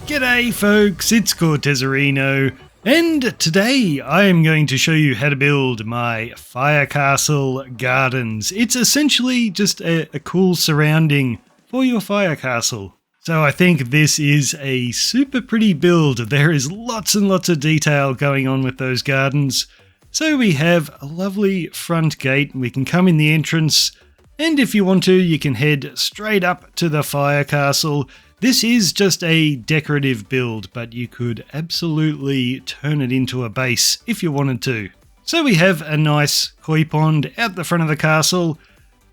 G'day folks, it's Cortezerino, and today I am going to show you how to build my Fire Castle Gardens. It's essentially just a cool surrounding for your Fire Castle. So I think this is a super pretty build. There is lots and lots of detail going on with those gardens. So we have a lovely front gate, we can come in the entrance, and if you want to, you can head straight up to the Fire Castle. This is just a decorative build, but you could absolutely turn it into a base if you wanted to. So we have a nice koi pond out the front of the castle,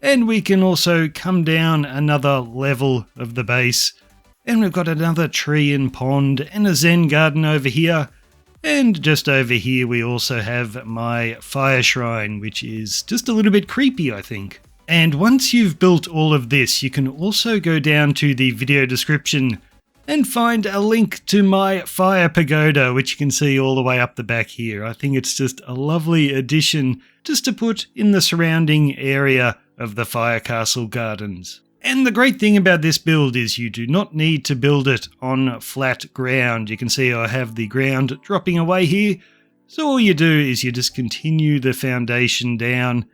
and we can also come down another level of the base. And we've got another tree and pond and a Zen garden over here. And just over here we also have my fire shrine, which is just a little bit creepy, I think. And once you've built all of this, you can also go down to the video description and find a link to my fire pagoda, which you can see all the way up the back here. I think it's just a lovely addition just to put in the surrounding area of the Fire Castle Gardens. And the great thing about this build is you do not need to build it on flat ground. You can see I have the ground dropping away here. So all you do is you just continue the foundation down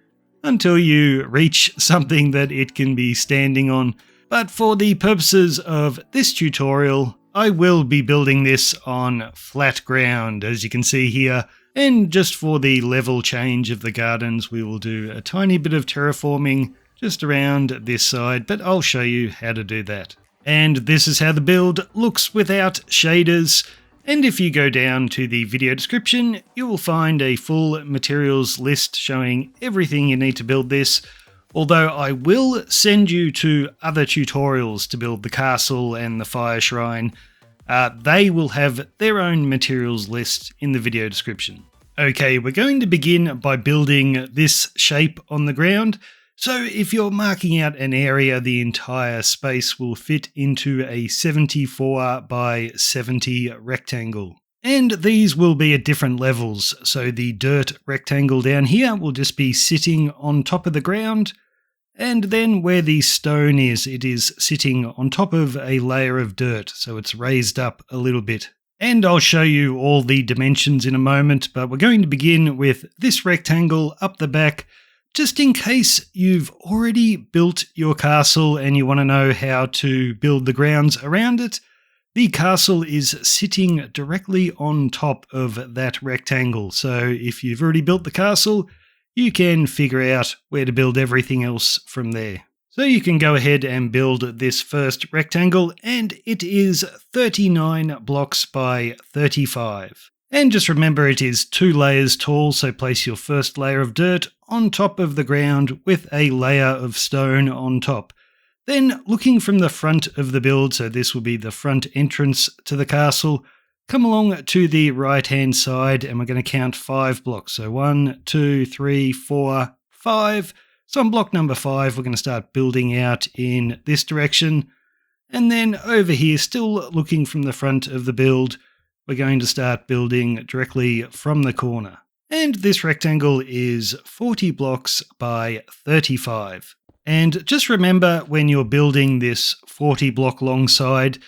until you reach something that it can be standing on. But for the purposes of this tutorial, I will be building this on flat ground, as you can see here. And just for the level change of the gardens, we will do a tiny bit of terraforming just around this side, but I'll show you how to do that. And this is how the build looks without shaders. And if you go down to the video description, you will find a full materials list showing everything you need to build this. Although I will send you to other tutorials to build the castle and the fire shrine. They will have their own materials list in the video description. Okay, we're going to begin by building this shape on the ground. So if you're marking out an area, the entire space will fit into a 74 by 70 rectangle. And these will be at different levels. So the dirt rectangle down here will just be sitting on top of the ground. And then where the stone is, it is sitting on top of a layer of dirt. So it's raised up a little bit. And I'll show you all the dimensions in a moment, but we're going to begin with this rectangle up the back. Just in case you've already built your castle and you want to know how to build the grounds around it, the castle is sitting directly on top of that rectangle. So if you've already built the castle, you can figure out where to build everything else from there. So you can go ahead and build this first rectangle, and it is 39 blocks by 35. And just remember it is 2 layers tall, so place your first layer of dirt on top of the ground with a layer of stone on top. Then looking from the front of the build, so this will be the front entrance to the castle, come along to the right hand side and we're going to count 5 blocks. So 1, 2, 3, 4, 5. So on block number 5 we're going to start building out in this direction. And then over here, still looking from the front of the build, we're going to start building directly from the corner. And this rectangle is 40 blocks by 35. And just remember when you're building this 40 block long side,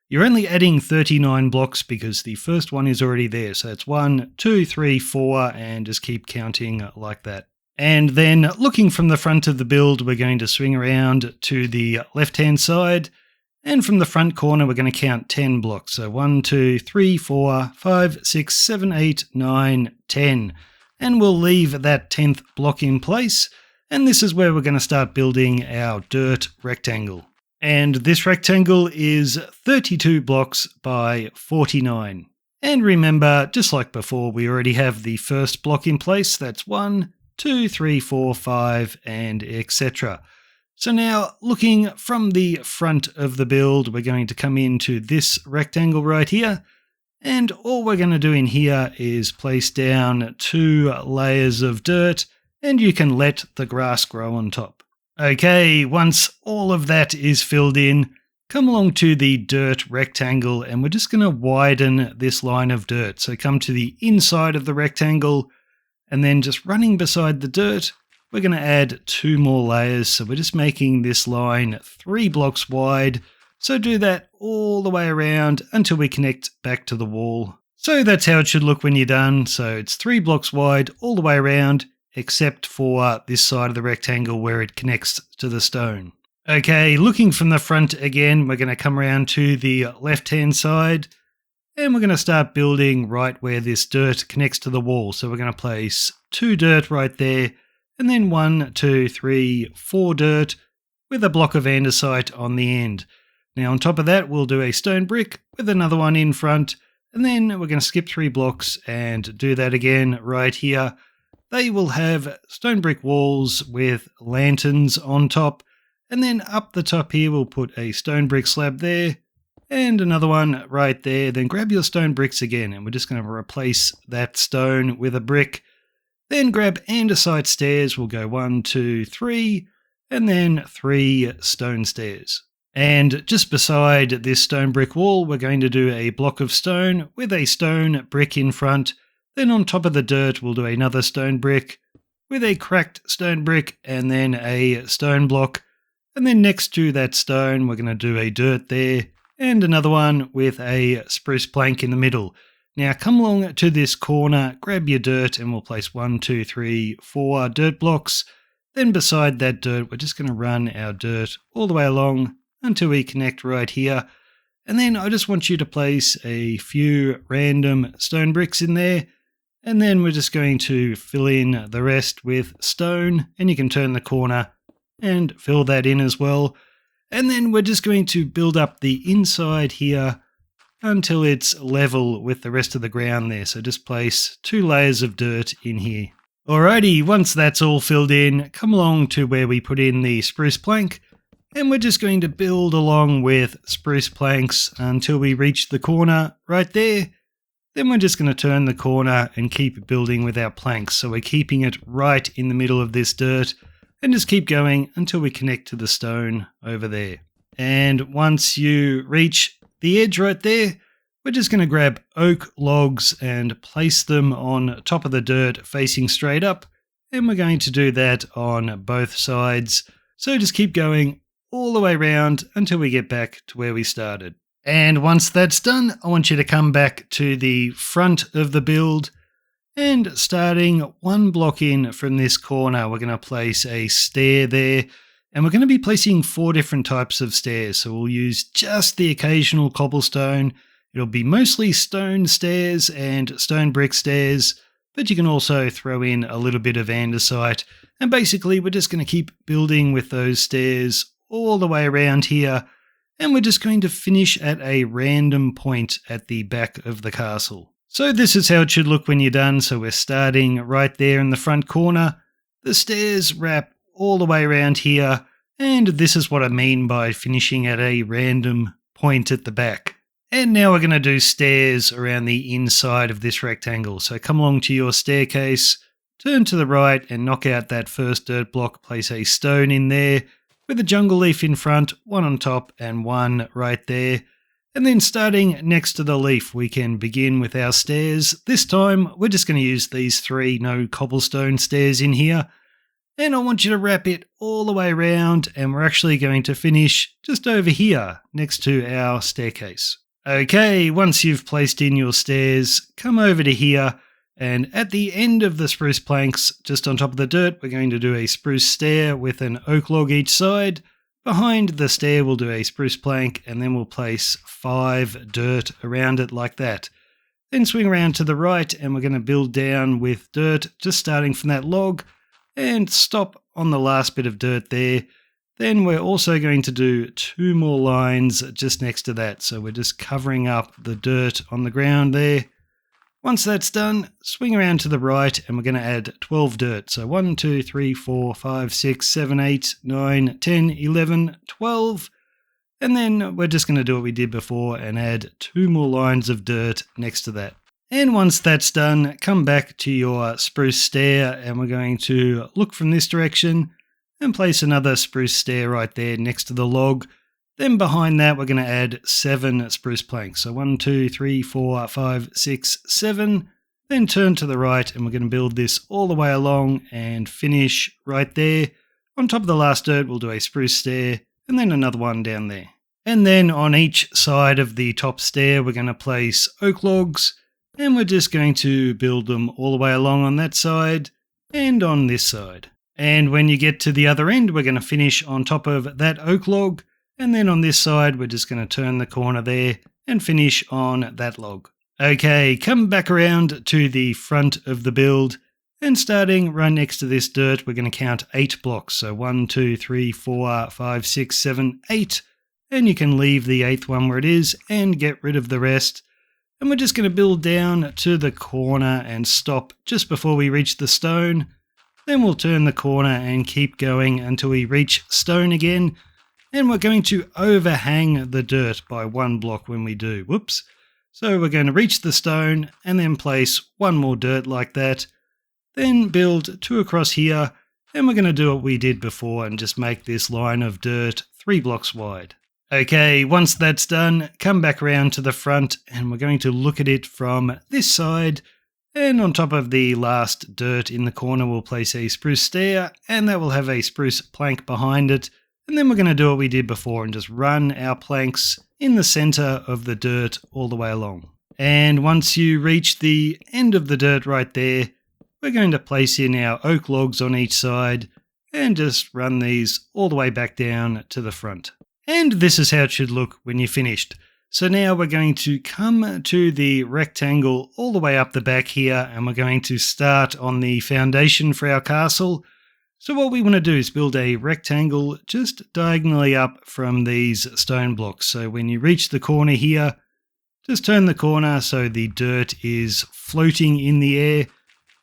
you're only adding 39 blocks because the first one is already there. So it's 1, 2, 3, 4, and just keep counting like that. And then looking from the front of the build, we're going to swing around to the left-hand side. And from the front corner, we're going to count 10 blocks. So 1, 2, 3, 4, 5, 6, 7, 8, 9, 10. And we'll leave that 10th block in place. And this is where we're going to start building our dirt rectangle. And this rectangle is 32 blocks by 49. And remember, just like before, we already have the first block in place. That's 1, 2, 3, 4, 5, and etc. So now, looking from the front of the build, we're going to come into this rectangle right here, and all we're going to do in here is place down 2 layers of dirt, and you can let the grass grow on top. Okay, once all of that is filled in, come along to the dirt rectangle, and we're just going to widen this line of dirt. So come to the inside of the rectangle, and then just running beside the dirt, we're going to add 2 more layers. So we're just making this line 3 blocks wide. So do that all the way around until we connect back to the wall. So that's how it should look when you're done. So it's 3 blocks wide all the way around, except for this side of the rectangle where it connects to the stone. Okay, looking from the front again, we're going to come around to the left-hand side, and we're going to start building right where this dirt connects to the wall. So we're going to place 2 dirt right there, and then 1, 2, 3, 4 dirt with a block of andesite on the end. Now on top of that, we'll do a stone brick with another one in front, and then we're going to skip 3 blocks and do that again right here. They will have stone brick walls with lanterns on top, and then up the top here we'll put a stone brick slab there, and another one right there. Then grab your stone bricks again, and we're just going to replace that stone with a brick. Then grab andesite stairs. We'll go 1, 2, 3, and then 3 stone stairs. And just beside this stone brick wall, we're going to do a block of stone with a stone brick in front. Then on top of the dirt, we'll do another stone brick with a cracked stone brick and then a stone block. And then next to that stone, we're going to do a dirt there and another one with a spruce plank in the middle. Now come along to this corner, grab your dirt, and we'll place 1, 2, 3, 4 dirt blocks. Then beside that dirt, we're just going to run our dirt all the way along until we connect right here. And then I just want you to place a few random stone bricks in there. And then we're just going to fill in the rest with stone. And you can turn the corner and fill that in as well. And then we're just going to build up the inside here until it's level with the rest of the ground there. So just place 2 layers of dirt in here. Alrighty, once that's all filled in, come along to where we put in the spruce plank, and we're just going to build along with spruce planks until we reach the corner right there. Then we're just going to turn the corner and keep building with our planks. So we're keeping it right in the middle of this dirt, and just keep going until we connect to the stone over there. And once you reach the edge right there, we're just going to grab oak logs and place them on top of the dirt facing straight up. And we're going to do that on both sides. So just keep going all the way around until we get back to where we started. And once that's done, I want you to come back to the front of the build. And starting 1 block in from this corner, we're going to place a stair there. And we're going to be placing 4 different types of stairs. So we'll use just the occasional cobblestone. It'll be mostly stone stairs and stone brick stairs, but you can also throw in a little bit of andesite. And basically, we're just going to keep building with those stairs all the way around here. And we're just going to finish at a random point at the back of the castle. So this is how it should look when you're done. So we're starting right there in the front corner. The stairs wrap all the way around here. And this is what I mean by finishing at a random point at the back. And now we're going to do stairs around the inside of this rectangle. So come along to your staircase, turn to the right and knock out that first dirt block, place a stone in there with a jungle leaf in front, 1 on top and 1 right there. And then starting next to the leaf, we can begin with our stairs. This time, we're just going to use these 3 no cobblestone stairs in here. And I want you to wrap it all the way around, and we're actually going to finish just over here next to our staircase. Okay, once you've placed in your stairs, come over to here, and at the end of the spruce planks, just on top of the dirt, we're going to do a spruce stair with an oak log each side. Behind the stair, we'll do a spruce plank, and then we'll place 5 dirt around it like that. Then swing around to the right, and we're going to build down with dirt, just starting from that log, and stop on the last bit of dirt there. Then we're also going to do 2 more lines just next to that. So we're just covering up the dirt on the ground there. Once that's done, swing around to the right and we're going to add 12 dirt. So 1, 2, 3, 4, 5, 6, 7, 8, 9, 10, 11, 12. And then we're just going to do what we did before and add 2 more lines of dirt next to that. And once that's done, come back to your spruce stair and we're going to look from this direction and place another spruce stair right there next to the log. Then behind that, we're going to add 7 spruce planks. So 1, 2, 3, 4, 5, 6, 7. Then turn to the right and we're going to build this all the way along and finish right there. On top of the last dirt, we'll do a spruce stair and then another one down there. And then on each side of the top stair, we're going to place oak logs, and we're just going to build them all the way along on that side and on this side. And when you get to the other end, we're going to finish on top of that oak log. And then on this side, we're just going to turn the corner there and finish on that log. Okay, come back around to the front of the build. And starting right next to this dirt, we're going to count 8 blocks. So 1, 2, 3, 4, 5, 6, 7, 8. And you can leave the 8th one where it is and get rid of the rest. And we're just going to build down to the corner and stop just before we reach the stone. Then we'll turn the corner and keep going until we reach stone again. And we're going to overhang the dirt by 1 block when we do. Whoops. So we're going to reach the stone and then place 1 more dirt like that. Then build 2 across here. And we're going to do what we did before and just make this line of dirt 3 blocks wide. Okay, once that's done, come back around to the front and we're going to look at it from this side. And on top of the last dirt in the corner, we'll place a spruce stair and that will have a spruce plank behind it. And then we're going to do what we did before and just run our planks in the center of the dirt all the way along. And once you reach the end of the dirt right there, we're going to place in our oak logs on each side and just run these all the way back down to the front. And this is how it should look when you're finished. So now we're going to come to the rectangle all the way up the back here and we're going to start on the foundation for our castle. So what we want to do is build a rectangle just diagonally up from these stone blocks. So when you reach the corner here, just turn the corner so the dirt is floating in the air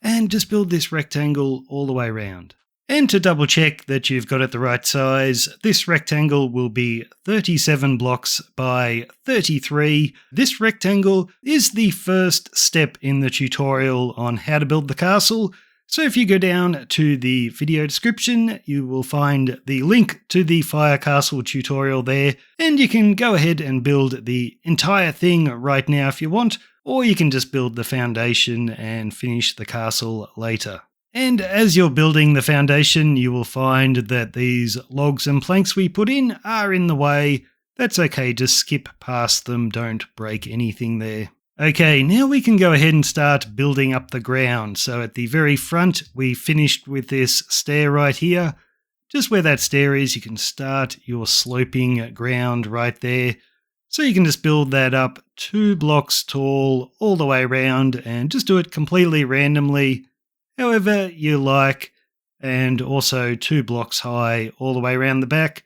and just build this rectangle all the way around. And to double check that you've got it the right size, this rectangle will be 37 blocks by 33. This rectangle is the first step in the tutorial on how to build the castle. So if you go down to the video description, you will find the link to the Fire Castle tutorial there, and you can go ahead and build the entire thing right now if you want, or you can just build the foundation and finish the castle later. And as you're building the foundation, you will find that these logs and planks we put in are in the way. That's okay, just skip past them, don't break anything there. Okay, now we can go ahead and start building up the ground. So at the very front, we finished with this stair right here. Just where that stair is, you can start your sloping ground right there. So you can just build that up 2 blocks tall all the way around and just do it completely randomly, however you like, and also 2 blocks high all the way around the back.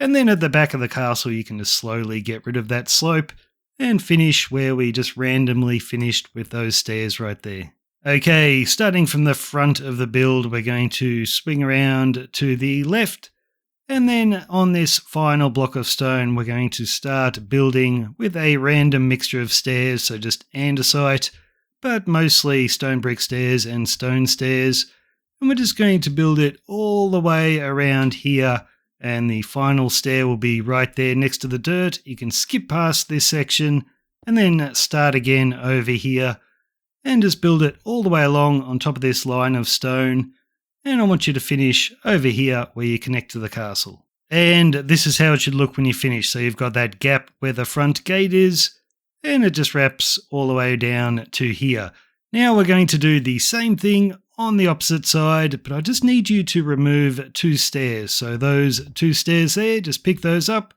And then at the back of the castle, you can just slowly get rid of that slope and finish where we just randomly finished with those stairs right there. Okay, starting from the front of the build, we're going to swing around to the left. And then on this final block of stone, we're going to start building with a random mixture of stairs, so just andesite, but mostly stone brick stairs and stone stairs. And we're just going to build it all the way around here. And the final stair will be right there next to the dirt. You can skip past this section and then start again over here and just build it all the way along on top of this line of stone. And I want you to finish over here where you connect to the castle. And this is how it should look when you finish. So you've got that gap where the front gate is, and it just wraps all the way down to here. Now we're going to do the same thing on the opposite side, but I just need you to remove 2 stairs. So those 2 stairs there, just pick those up.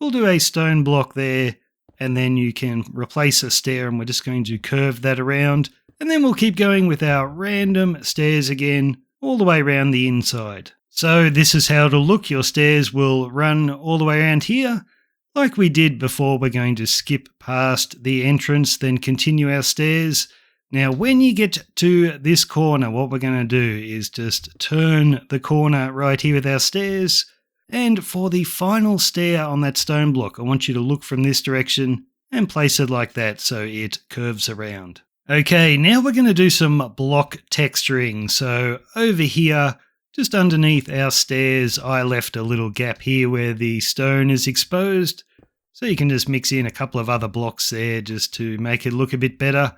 We'll do a stone block there, and then you can replace a stair, and we're just going to curve that around. And then we'll keep going with our random stairs again, all the way around the inside. So this is how it'll look. Your stairs will run all the way around here. Like we did before, we're going to skip past the entrance, then continue our stairs. Now, when you get to this corner, what we're going to do is just turn the corner right here with our stairs. And for the final stair on that stone block, I want you to look from this direction and place it like that so it curves around. Okay, now we're going to do some block texturing. So over here, just underneath our stairs, I left a little gap here where the stone is exposed. So you can just mix in a couple of other blocks there just to make it look a bit better.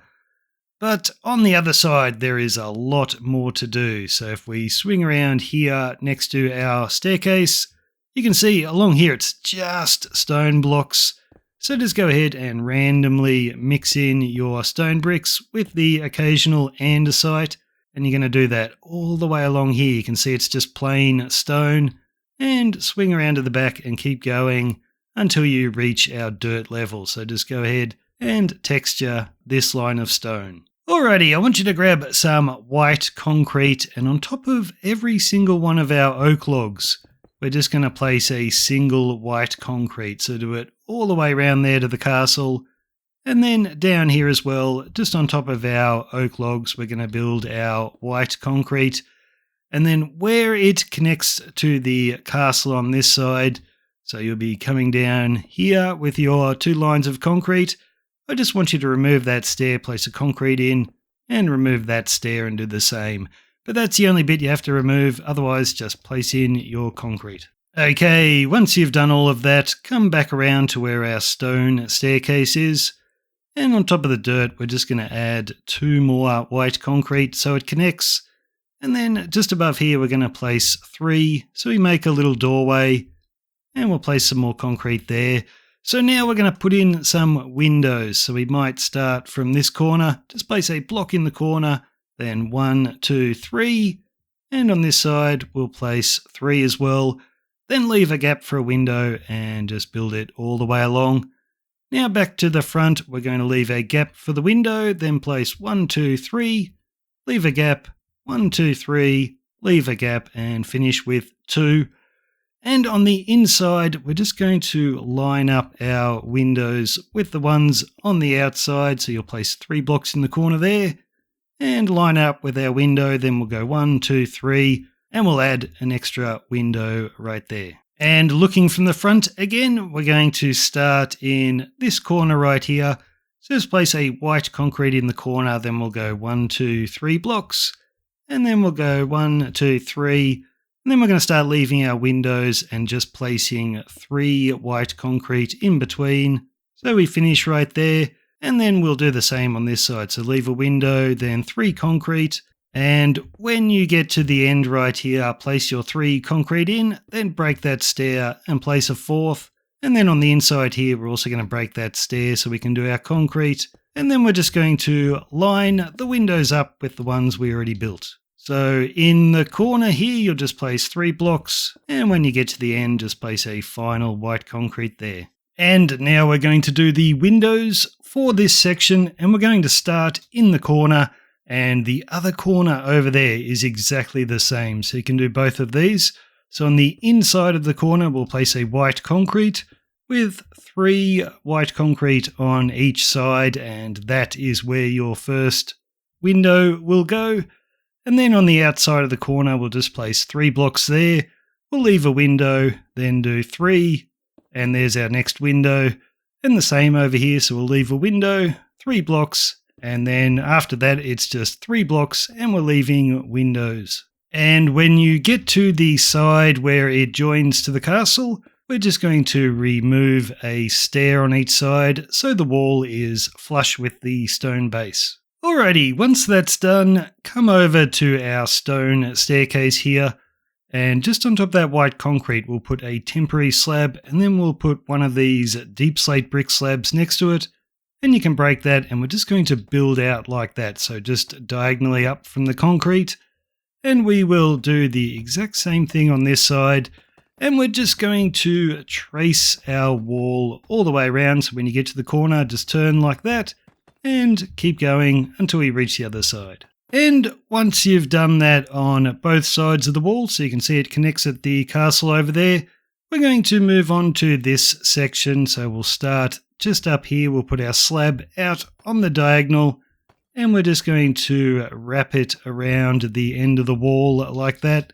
But on the other side, there is a lot more to do. So if we swing around here next to our staircase, You can see along here it's just stone blocks. So just go ahead and randomly mix in your stone bricks with the occasional andesite. And you're going to do that all the way along here. You can see it's just plain stone. And swing around to the back and keep going until you reach our dirt level. So just go ahead and texture this line of stone. Alrighty, I want you to grab some white concrete, and on top of every single one of our oak logs, we're just going to place a single white concrete. So do it all the way around there to the castle. And then down here as well, just on top of our oak logs, we're going to build our white concrete. And then where it connects to the castle on this side, so you'll be coming down here with your 2 lines of concrete. I just want you to remove that stair, place a concrete in, and remove that stair and do the same. But that's the only bit you have to remove, otherwise just place in your concrete. Okay, once you've done all of that, come back around to where our stone staircase is. And on top of the dirt, we're just going to add 2 more white concrete so it connects. And then just above here, we're going to place 3. So we make a little doorway, and we'll place some more concrete there. So now we're going to put in some windows. So we might start from this corner, just place a block in the corner, then 1, 2, 3. And on this side, we'll place 3 as well. Then leave a gap for a window and just build it all the way along. Now back to the front, we're going to leave a gap for the window, then place 1, 2, 3, leave a gap, 1, 2, 3, leave a gap, and finish with 2. And on the inside, we're just going to line up our windows with the ones on the outside. So you'll place 3 blocks in the corner there and line up with our window. Then we'll go 1, 2, 3, and we'll add an extra window right there. And looking from the front again, we're going to start in this corner right here. So just place a white concrete in the corner. Then we'll go 1, 2, 3 blocks. And then we'll go 1, 2, 3. And then we're going to start leaving our windows and just placing 3 white concrete in between. So we finish right there. And then we'll do the same on this side. So leave a window, then 3 concrete. And when you get to the end right here, place your 3 concrete in, then break that stair and place a 4th. And then on the inside here, we're also going to break that stair so we can do our concrete. And then we're just going to line the windows up with the ones we already built. So in the corner here, you'll just place 3 blocks, and when you get to the end, just place a final white concrete there. And now we're going to do the windows for this section, and we're going to start in the corner, and the other corner over there is exactly the same. So you can do both of these. So on the inside of the corner, we'll place a white concrete with 3 white concrete on each side, and that is where your first window will go. And then on the outside of the corner, we'll just place 3 blocks there. We'll leave a window, then do 3, and there's our next window. And the same over here, so we'll leave a window, 3 blocks, and then after that, it's just 3 blocks, and we're leaving windows. And when you get to the side where it joins to the castle, we're just going to remove a stair on each side so the wall is flush with the stone base. Alrighty, once that's done, come over to our stone staircase here, and just on top of that white concrete, we'll put a temporary slab, and then we'll put one of these deep slate brick slabs next to it, and you can break that, and we're just going to build out like that, so just diagonally up from the concrete, and we will do the exact same thing on this side, and we're just going to trace our wall all the way around, so when you get to the corner, just turn like that, and keep going until we reach the other side. And once you've done that on both sides of the wall, so you can see it connects at the castle over there, we're going to move on to this section. So we'll start just up here. We'll put our slab out on the diagonal, and we're just going to wrap it around the end of the wall like that.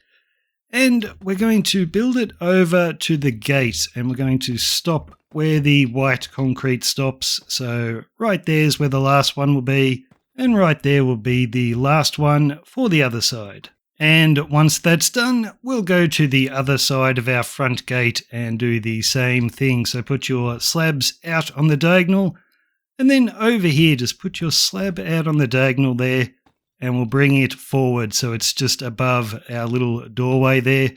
And we're going to build it over to the gate, and we're going to stop where the white concrete stops. So right there's where the last one will be, and right there will be the last one for the other side. And once that's done, we'll go to the other side of our front gate and do the same thing. So put your slabs out on the diagonal, and then over here, just put your slab out on the diagonal there, and we'll bring it forward so it's just above our little doorway there.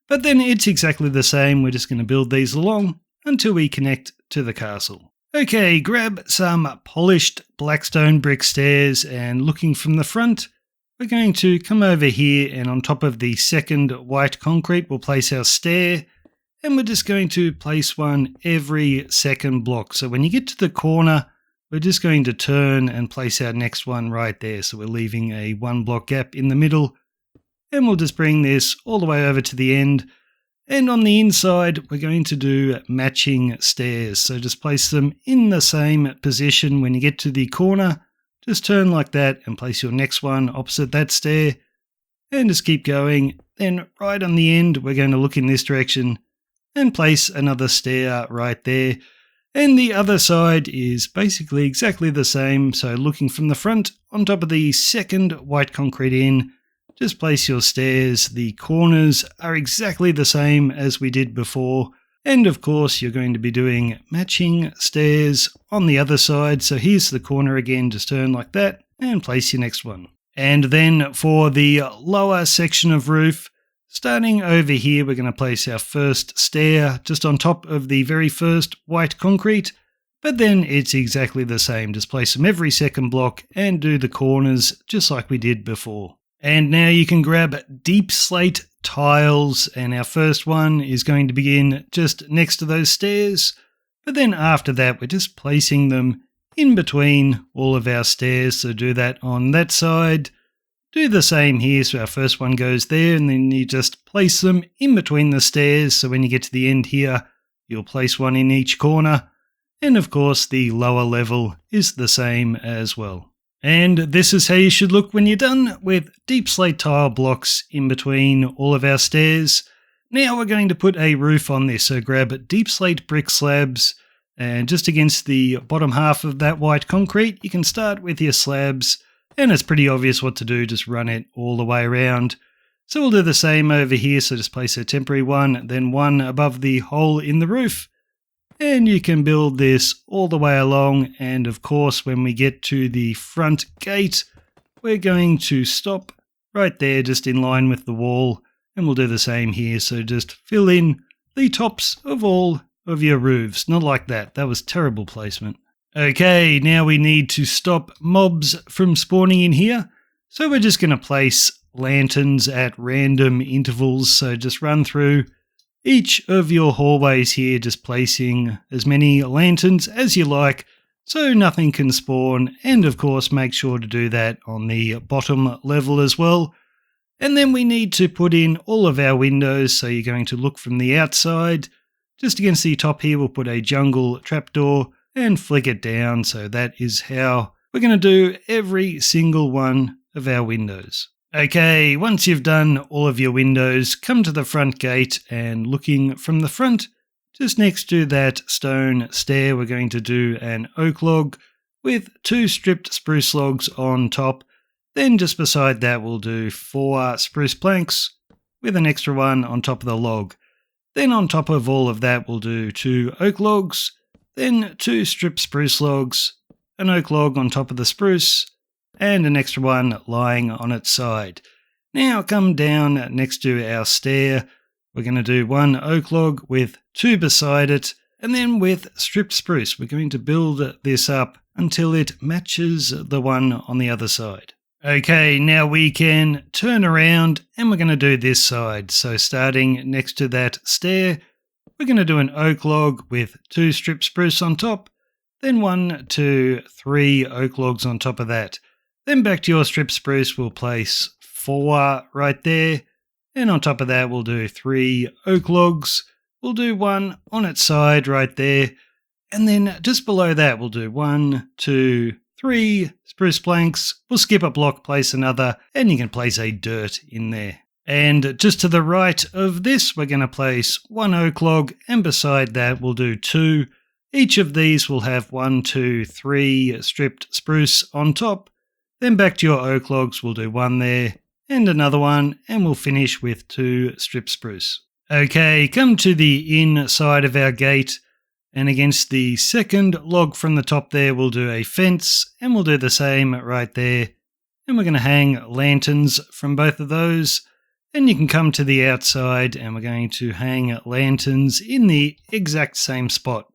But then it's exactly the same. We're just going to build these along until we connect to the castle. Okay, grab some polished blackstone brick stairs, and looking from the front, we're going to come over here, and on top of the second white concrete we'll place our stair, and we're just going to place one every second block. So when you get to the corner, we're just going to turn and place our next one right there. So we're leaving a 1 block gap in the middle, and we'll just bring this all the way over to the end. And on the inside, we're going to do matching stairs. So just place them in the same position. When you get to the corner, just turn like that and place your next one opposite that stair, and just keep going. Then right on the end, we're going to look in this direction and place another stair right there. And the other side is basically exactly the same. So looking from the front, on top of the second white concrete in, just place your stairs. The corners are exactly the same as we did before. And of course, you're going to be doing matching stairs on the other side. So here's the corner again, just turn like that and place your next one. And then for the lower section of roof, starting over here, we're going to place our first stair just on top of the very first white concrete. But then it's exactly the same. Just place them every second block and do the corners just like we did before. And now you can grab deep slate tiles, and our first one is going to begin just next to those stairs. But then after that, we're just placing them in between all of our stairs. So do that on that side. Do the same here. So our first one goes there, and then you just place them in between the stairs. So when you get to the end here, you'll place one in each corner. And of course, the lower level is the same as well. And this is how you should look when you're done with deep slate tile blocks in between all of our stairs. Now we're going to put a roof on this. So grab deep slate brick slabs, and just against the bottom half of that white concrete, you can start with your slabs, and it's pretty obvious what to do. Just run it all the way around. So we'll do the same over here. So just place a temporary one, then one above the hole in the roof. And you can build this all the way along, and of course when we get to the front gate, we're going to stop right there just in line with the wall, and we'll do the same here. So just fill in the tops of all of your roofs. Not like that, that was terrible placement. Okay, now we need to stop mobs from spawning in here, so we're just going to place lanterns at random intervals. So just run through each of your hallways here, just placing as many lanterns as you like so nothing can spawn, and of course make sure to do that on the bottom level as well. And then we need to put in all of our windows, so you're going to look from the outside. Just against the top here we'll put a jungle trapdoor and flick it down, so that is how we're going to do every single one of our windows. Okay, once you've done all of your windows, come to the front gate, and looking from the front, just next to that stone stair, we're going to do an oak log with 2 stripped spruce logs on top. Then just beside that, we'll do 4 spruce planks with an extra one on top of the log. Then on top of all of that, we'll do 2 oak logs, then 2 stripped spruce logs, an oak log on top of the spruce, and an extra one lying on its side. Now come down next to our stair. We're going to do 1 oak log with 2 beside it, and then with stripped spruce. We're going to build this up until it matches the one on the other side. Okay, now we can turn around, and we're going to do this side. So starting next to that stair, we're going to do an oak log with 2 stripped spruce on top, then 1, 2, 3 oak logs on top of that. Then back to your strip spruce, we'll place 4 right there. And on top of that, we'll do 3 oak logs. We'll do 1 on its side right there. And then just below that, we'll do 1, 2, 3 spruce planks. We'll skip a block, place another, and you can place a dirt in there. And just to the right of this, we're going to place 1 oak log, and beside that, we'll do 2. Each of these will have 1, 2, 3 stripped spruce on top. Then back to your oak logs, we'll do 1 there and another one, and we'll finish with 2 strip spruce. Okay, come to the inside of our gate, and against the second log from the top there, we'll do a fence, and we'll do the same right there. And we're going to hang lanterns from both of those. Then you can come to the outside and we're going to hang lanterns in the exact same spot.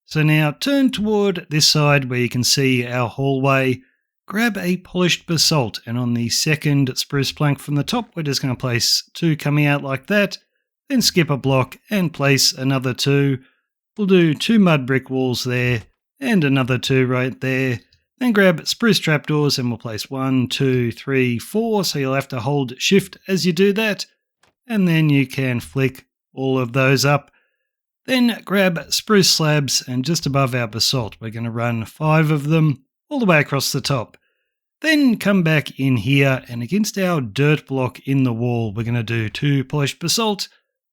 So now turn toward this side where you can see our hallway. Grab a polished basalt, and on the second spruce plank from the top, we're just going to place 2 coming out like that. Then skip a block and place another 2. We'll do 2 mud brick walls there and another 2 right there. Then grab spruce trapdoors and we'll place 1, 2, 3, 4. So you'll have to hold shift as you do that. And then you can flick all of those up. Then grab spruce slabs, and just above our basalt, we're going to run 5 of them all the way across the top. Then come back in here, and against our dirt block in the wall, we're going to do 2 polished basalt.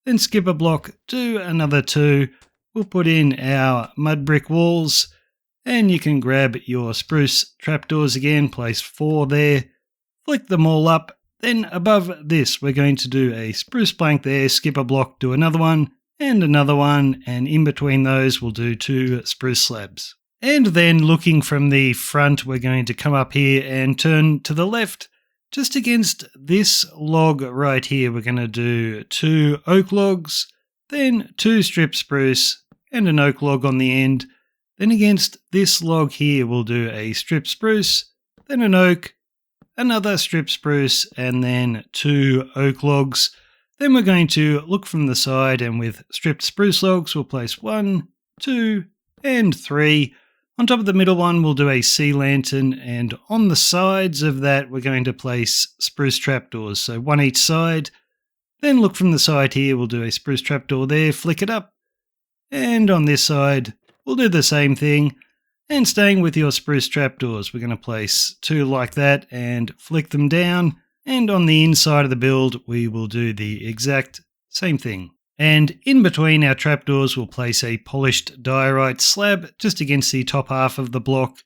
Then skip a block, do another 2. We'll put in our mud brick walls, and you can grab your spruce trapdoors again, place 4 there, flick them all up. Then above this, we're going to do a spruce plank there, skip a block, do another one, and another one, and in between those, we'll do 2 spruce slabs. And then looking from the front, we're going to come up here and turn to the left. Just against this log right here, we're going to do 2 oak logs, then 2 strip spruce, and an oak log on the end. Then against this log here, we'll do a strip spruce, then an oak, another strip spruce, and then 2 oak logs. Then we're going to look from the side, and with stripped spruce logs, we'll place 1, 2, and 3. On top of the middle one, we'll do a sea lantern, and on the sides of that, we're going to place spruce trapdoors, so 1 each side. Then look from the side here, we'll do a spruce trapdoor there, flick it up. And on this side, we'll do the same thing. And staying with your spruce trapdoors, we're going to place 2 like that and flick them down. And on the inside of the build, we will do the exact same thing. And in between our trapdoors, we'll place a polished diorite slab just against the top half of the block.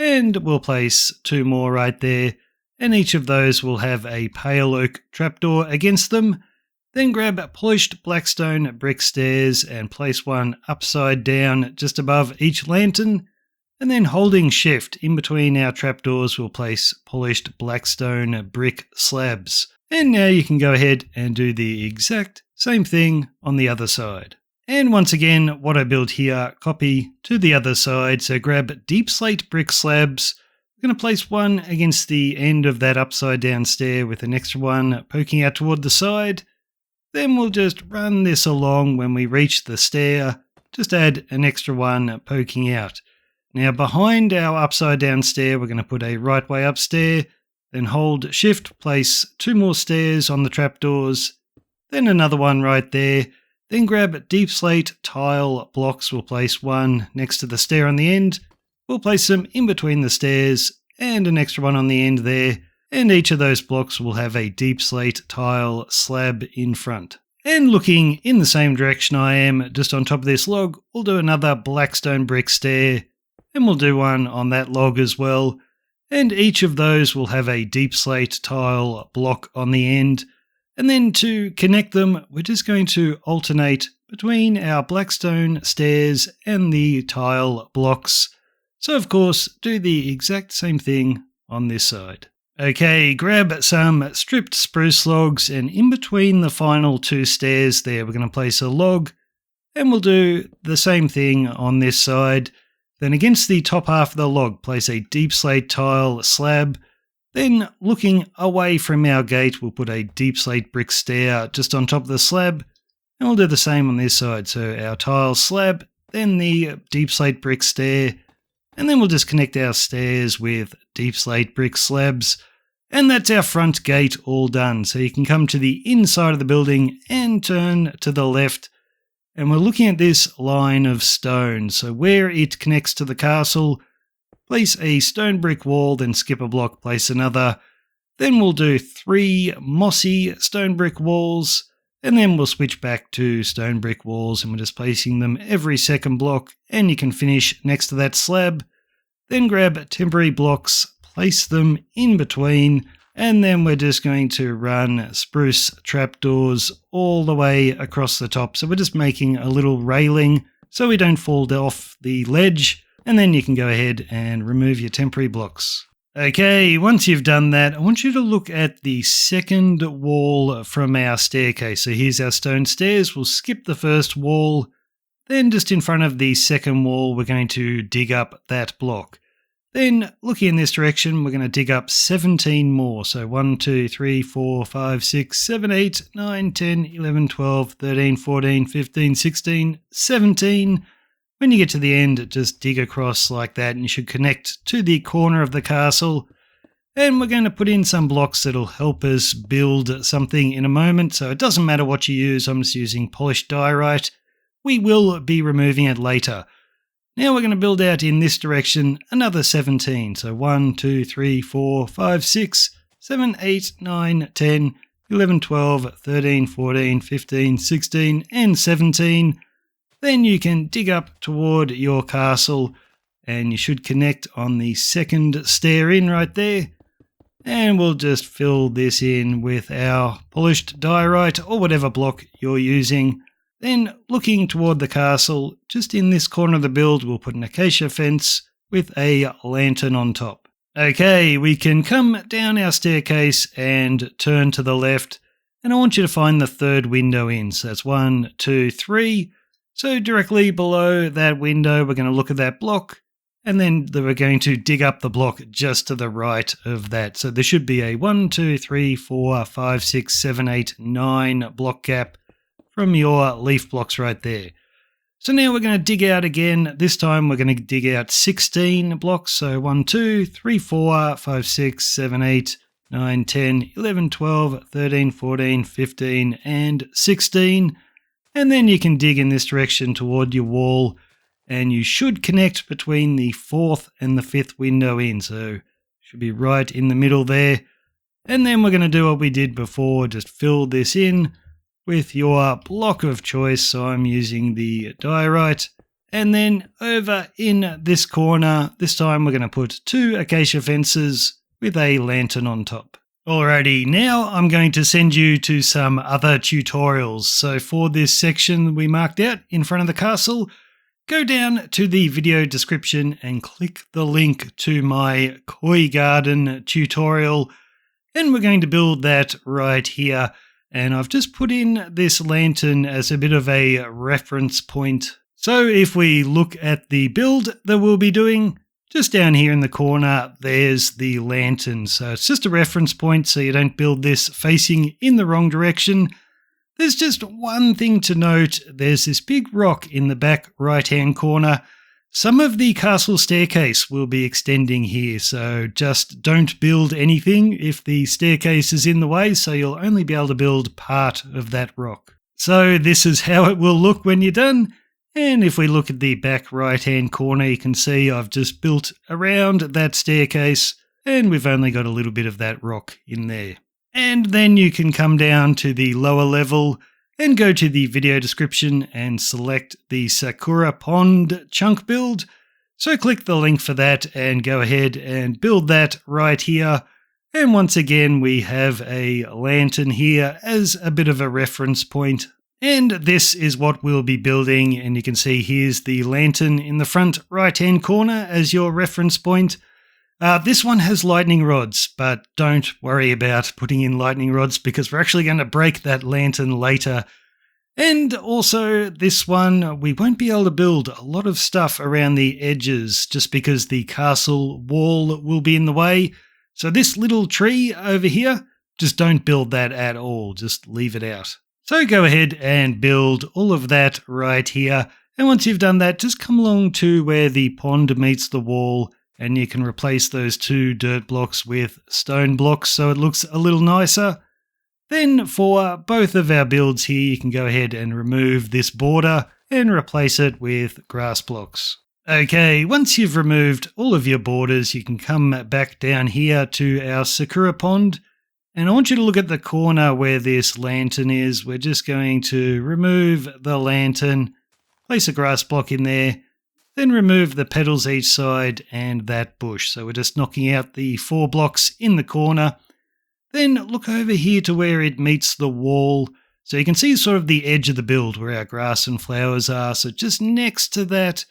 And we'll place 2 more right there. And each of those will have a pale oak trapdoor against them. Then grab polished blackstone brick stairs and place 1 upside down just above each lantern. And then holding shift in between our trapdoors, we'll place polished blackstone brick slabs. And now you can go ahead and do the exact same thing on the other side. And once again, what I built here, copy to the other side. So grab deep slate brick slabs. We're going to place 1 against the end of that upside down stair with an extra 1 poking out toward the side. Then we'll just run this along. When we reach the stair, just add an extra 1 poking out. Now behind our upside down stair, we're going to put a right way up stair, then hold shift, place 2 more stairs on the trapdoors, then another 1 right there, then grab deep slate tile blocks. We'll place 1 next to the stair on the end, we'll place them in between the stairs and an extra 1 on the end there, and each of those blocks will have a deep slate tile slab in front. And looking in the same direction I am, just on top of this log, we'll do another blackstone brick stair, and we'll do 1 on that log as well. And each of those will have a deep slate tile block on the end. And then to connect them, we're just going to alternate between our blackstone stairs and the tile blocks. So of course, do the exact same thing on this side. Okay, grab some stripped spruce logs, and in between the final 2 stairs there, we're going to place a log, and we'll do the same thing on this side. Then against the top half of the log, place a deep slate tile slab. Then looking away from our gate, we'll put a deep slate brick stair just on top of the slab. And we'll do the same on this side. So our tile slab, then the deep slate brick stair. And then we'll just connect our stairs with deep slate brick slabs. And that's our front gate all done. So you can come to the inside of the building and turn to the left. And we're looking at this line of stone. So where it connects to the castle, place a stone brick wall, then skip a block, place another. Then we'll do 3 mossy stone brick walls, and then we'll switch back to stone brick walls, and we're just placing them every second block, and you can finish next to that slab. Then grab temporary blocks, place them in between, and then we're just going to run spruce trapdoors all the way across the top. So we're just making a little railing so we don't fall off the ledge. And then you can go ahead and remove your temporary blocks. Okay, once you've done that, I want you to look at the second wall from our staircase. So here's our stone stairs. We'll skip the first wall. Then just in front of the second wall, we're going to dig up that block. Then looking in this direction, we're going to dig up 17 more. So 1, 2, 3, 4, 5, 6, 7, 8, 9, 10, 11, 12, 13, 14, 15, 16, 17. When you get to the end, just dig across like that and you should connect to the corner of the castle. And we're going to put in some blocks that'll help us build something in a moment. So it doesn't matter what you use. I'm just using polished diorite. We will be removing it later. Now we're going to build out in this direction another 17. So 1, 2, 3, 4, 5, 6, 7, 8, 9, 10, 11, 12, 13, 14, 15, 16, and 17. Then you can dig up toward your castle and you should connect on the second stair in right there. And we'll just fill this in with our polished diorite or whatever block you're using. Then looking toward the castle, just in this corner of the build, we'll put an acacia fence with a lantern on top. Okay, we can come down our staircase and turn to the left. And I want you to find the third window in. So that's 1, 2, 3. So directly below that window, we're going to look at that block, and then we're going to dig up the block just to the right of that. So there should be a 1, 2, 3, 4, 5, 6, 7, 8, 9 block gap from your leaf blocks right there. So now we're going to dig out again. This time we're going to dig out 16 blocks. So 1, 2, 3, 4, 5, 6, 7, 8, 9, 10, 11, 12, 13, 14, 15, and 16. And then you can dig in this direction toward your wall, and you should connect between the fourth and the fifth window in. So should be right in the middle there. And then we're going to do what we did before, just fill this in with your block of choice. So I'm using the diorite. And then over in this corner, this time we're going to put 2 acacia fences with a lantern on top. Alrighty, now I'm going to send you to some other tutorials. So for this section we marked out in front of the castle, go down to the video description and click the link to my koi garden tutorial. And we're going to build that right here. And I've just put in this lantern as a bit of a reference point. So if we look at the build that we'll be doing, just down here in the corner, there's the lantern. So it's just a reference point so you don't build this facing in the wrong direction. There's just one thing to note. There's this big rock in the back right-hand corner. Some of the castle staircase will be extending here, so just don't build anything if the staircase is in the way, so you'll only be able to build part of that rock. So this is how it will look when you're done. And if we look at the back right-hand corner, you can see I've just built around that staircase, and we've only got a little bit of that rock in there. And then you can come down to the lower level and go to the video description and select the Sakura Pond chunk build. So click the link for that and go ahead and build that right here. And once again, we have a lantern here as a bit of a reference point. And this is what we'll be building, and you can see here's the lantern in the front right-hand corner as your reference point. This one has lightning rods, but don't worry about putting in lightning rods because we're actually going to break that lantern later. And also this one, we won't be able to build a lot of stuff around the edges just because the castle wall will be in the way. So this little tree over here, just don't build that at all, just leave it out. So go ahead and build all of that right here. And once you've done that, just come along to where the pond meets the wall and you can replace those 2 dirt blocks with stone blocks so it looks a little nicer. Then for both of our builds here, you can go ahead and remove this border and replace it with grass blocks. Okay, once you've removed all of your borders, you can come back down here to our Sakura Pond. And I want you to look at the corner where this lantern is. We're just going to remove the lantern, place a grass block in there, then remove the petals each side and that bush. So we're just knocking out the 4 blocks in the corner. Then look over here to where it meets the wall. So you can see sort of the edge of the build where our grass and flowers are. So just next to that,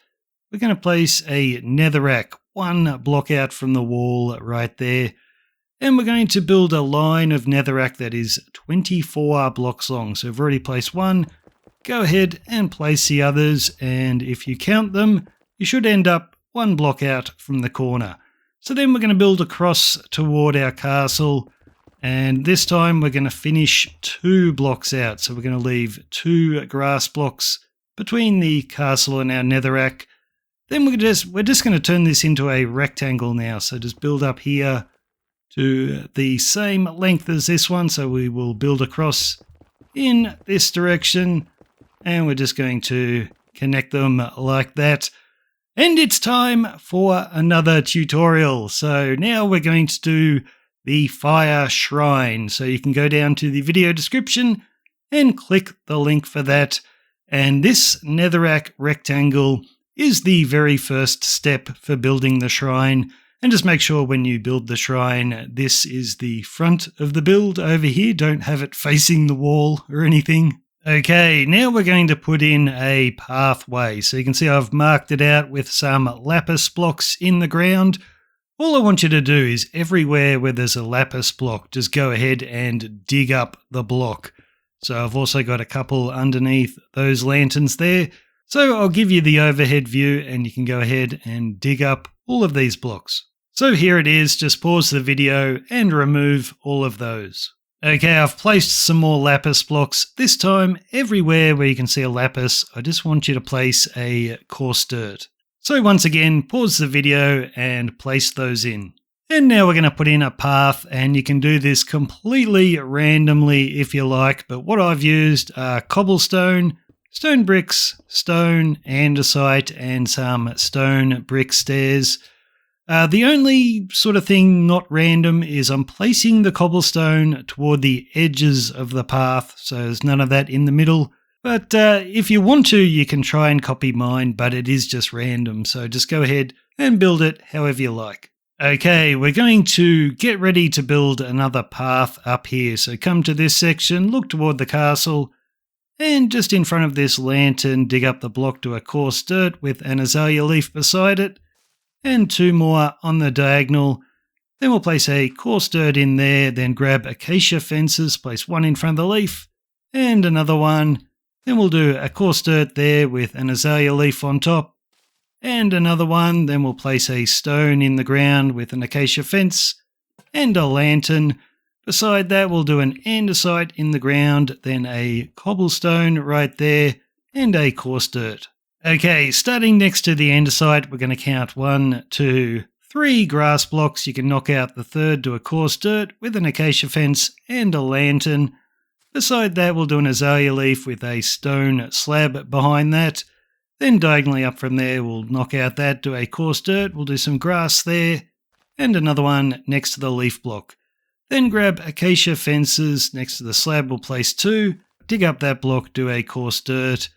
we're going to place a netherrack one block out from the wall right there. And we're going to build a line of netherrack that is 24 blocks long. So we've already placed one. Go ahead and place the others, and if you count them, you should end up one block out from the corner. So then we're going to build across toward our castle, and this time we're going to finish 2 blocks out. So we're going to leave 2 grass blocks between the castle and our netherrack. Then we're just going to turn this into a rectangle now. So just build up here to the same length as this one. So we will build across in this direction, and we're just going to connect them like that. And it's time for another tutorial. So now we're going to do the fire shrine. So you can go down to the video description and click the link for that. And this netherrack rectangle is the very first step for building the shrine. And just make sure when you build the shrine, this is the front of the build over here. Don't have it facing the wall or anything. Okay, now we're going to put in a pathway. So you can see I've marked it out with some lapis blocks in the ground. All I want you to do is everywhere where there's a lapis block, just go ahead and dig up the block. So I've also got a couple underneath those lanterns there. So I'll give you the overhead view and you can go ahead and dig up all of these blocks. So here it is, just pause the video and remove all of those. Okay, I've placed some more lapis blocks. This time, everywhere where you can see a lapis, I just want you to place a coarse dirt. So once again, pause the video and place those in. And now we're going to put in a path, and you can do this completely randomly if you like, but what I've used are cobblestone, stone bricks, stone andesite, and some stone brick stairs. The only sort of thing not random is I'm placing the cobblestone toward the edges of the path, so there's none of that in the middle. But if you want to, you can try and copy mine, but it is just random, so just go ahead and build it however you like. Okay, we're going to get ready to build another path up here. So come to this section, look toward the castle, and just in front of this lantern, dig up the block to a coarse dirt with an azalea leaf beside it. And 2 more on the diagonal. Then we'll place a coarse dirt in there, then grab acacia fences, place 1 in front of the leaf, and another one. Then we'll do a coarse dirt there with an azalea leaf on top, and another one. Then we'll place a stone in the ground with an acacia fence, and a lantern. Beside that, we'll do an andesite in the ground, then a cobblestone right there, and a coarse dirt. Okay, starting next to the andesite, we're going to count 1, 2, 3 grass blocks. You can knock out the third to a coarse dirt with an acacia fence and a lantern. Beside that, we'll do an azalea leaf with a stone slab behind that. Then diagonally up from there, we'll knock out that to a coarse dirt. We'll do some grass there and another one next to the leaf block. Then grab acacia fences next to the slab. We'll place 2. Dig up that block, do a coarse dirt.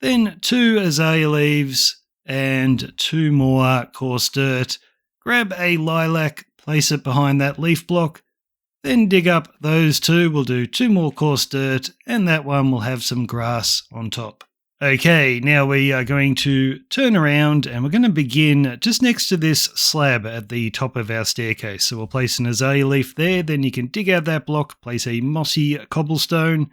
Then 2 azalea leaves and 2 more coarse dirt. Grab a lilac, place it behind that leaf block. Then dig up those 2. We'll do 2 more coarse dirt, and that one will have some grass on top. Okay, now we are going to turn around and we're going to begin just next to this slab at the top of our staircase. So we'll place an azalea leaf there, then you can dig out that block, place a mossy cobblestone,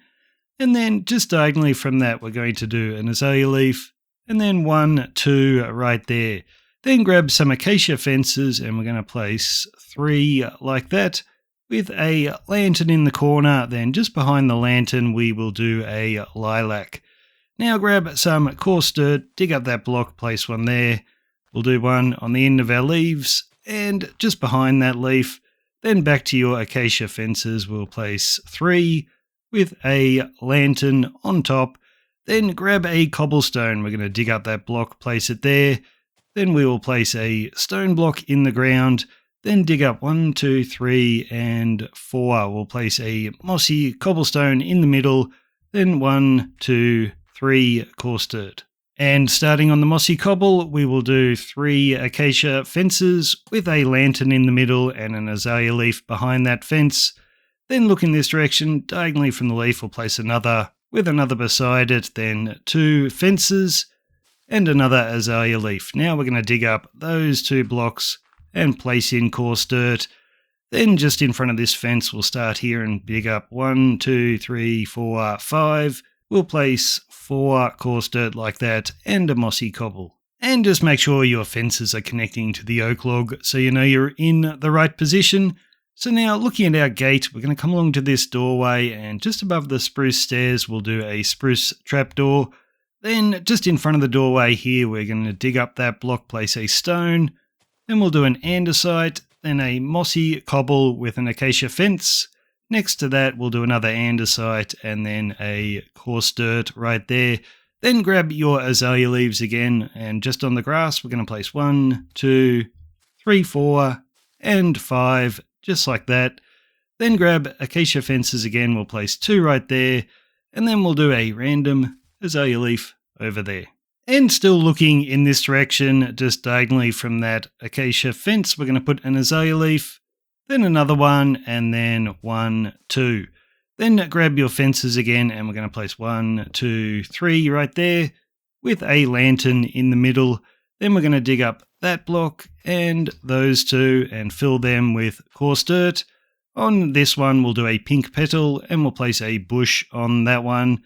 and then just diagonally from that, we're going to do an azalea leaf, and then 1, 2 right there. Then grab some acacia fences, and we're going to place 3 like that, with a lantern in the corner. Then just behind the lantern, we will do a lilac. Now grab some coarse dirt, dig up that block, place 1 there. We'll do 1 on the end of our leaves, and just behind that leaf. Then back to your acacia fences, we'll place 3, with a lantern on top. Then grab a cobblestone. We're going to dig up that block, place it there. Then we will place a stone block in the ground. Then dig up 1, 2, 3, and 4. We'll place a mossy cobblestone in the middle. Then 1, 2, 3 coarse dirt. And starting on the mossy cobble, we will do 3 acacia fences with a lantern in the middle and an azalea leaf behind that fence. Then look in this direction, diagonally from the leaf, we'll place another with another beside it, then 2 fences, and another azalea leaf. Now we're going to dig up those 2 blocks and place in coarse dirt. Then just in front of this fence, we'll start here and dig up 1, 2, 3, 4, 5. We'll place 4 coarse dirt like that and a mossy cobble. And just make sure your fences are connecting to the oak log so you know you're in the right position. So now looking at our gate, we're going to come along to this doorway, and just above the spruce stairs, we'll do a spruce trapdoor. Then just in front of the doorway here, we're going to dig up that block, place a stone. Then we'll do an andesite, then a mossy cobble with an acacia fence. Next to that, we'll do another andesite and then a coarse dirt right there. Then grab your azalea leaves again, and just on the grass, we're going to place 1, 2, 3, 4, and 5, just like that. Then grab acacia fences again, we'll place 2 right there, and then we'll do a random azalea leaf over there. And still looking in this direction, just diagonally from that acacia fence, we're going to put an azalea leaf, then another one, and then 1, 2. Then grab your fences again, and we're going to place 1, 2, 3 right there with a lantern in the middle. Then we're going to dig up that block and those 2 and fill them with coarse dirt. On this one, we'll do a pink petal, and we'll place a bush on that one.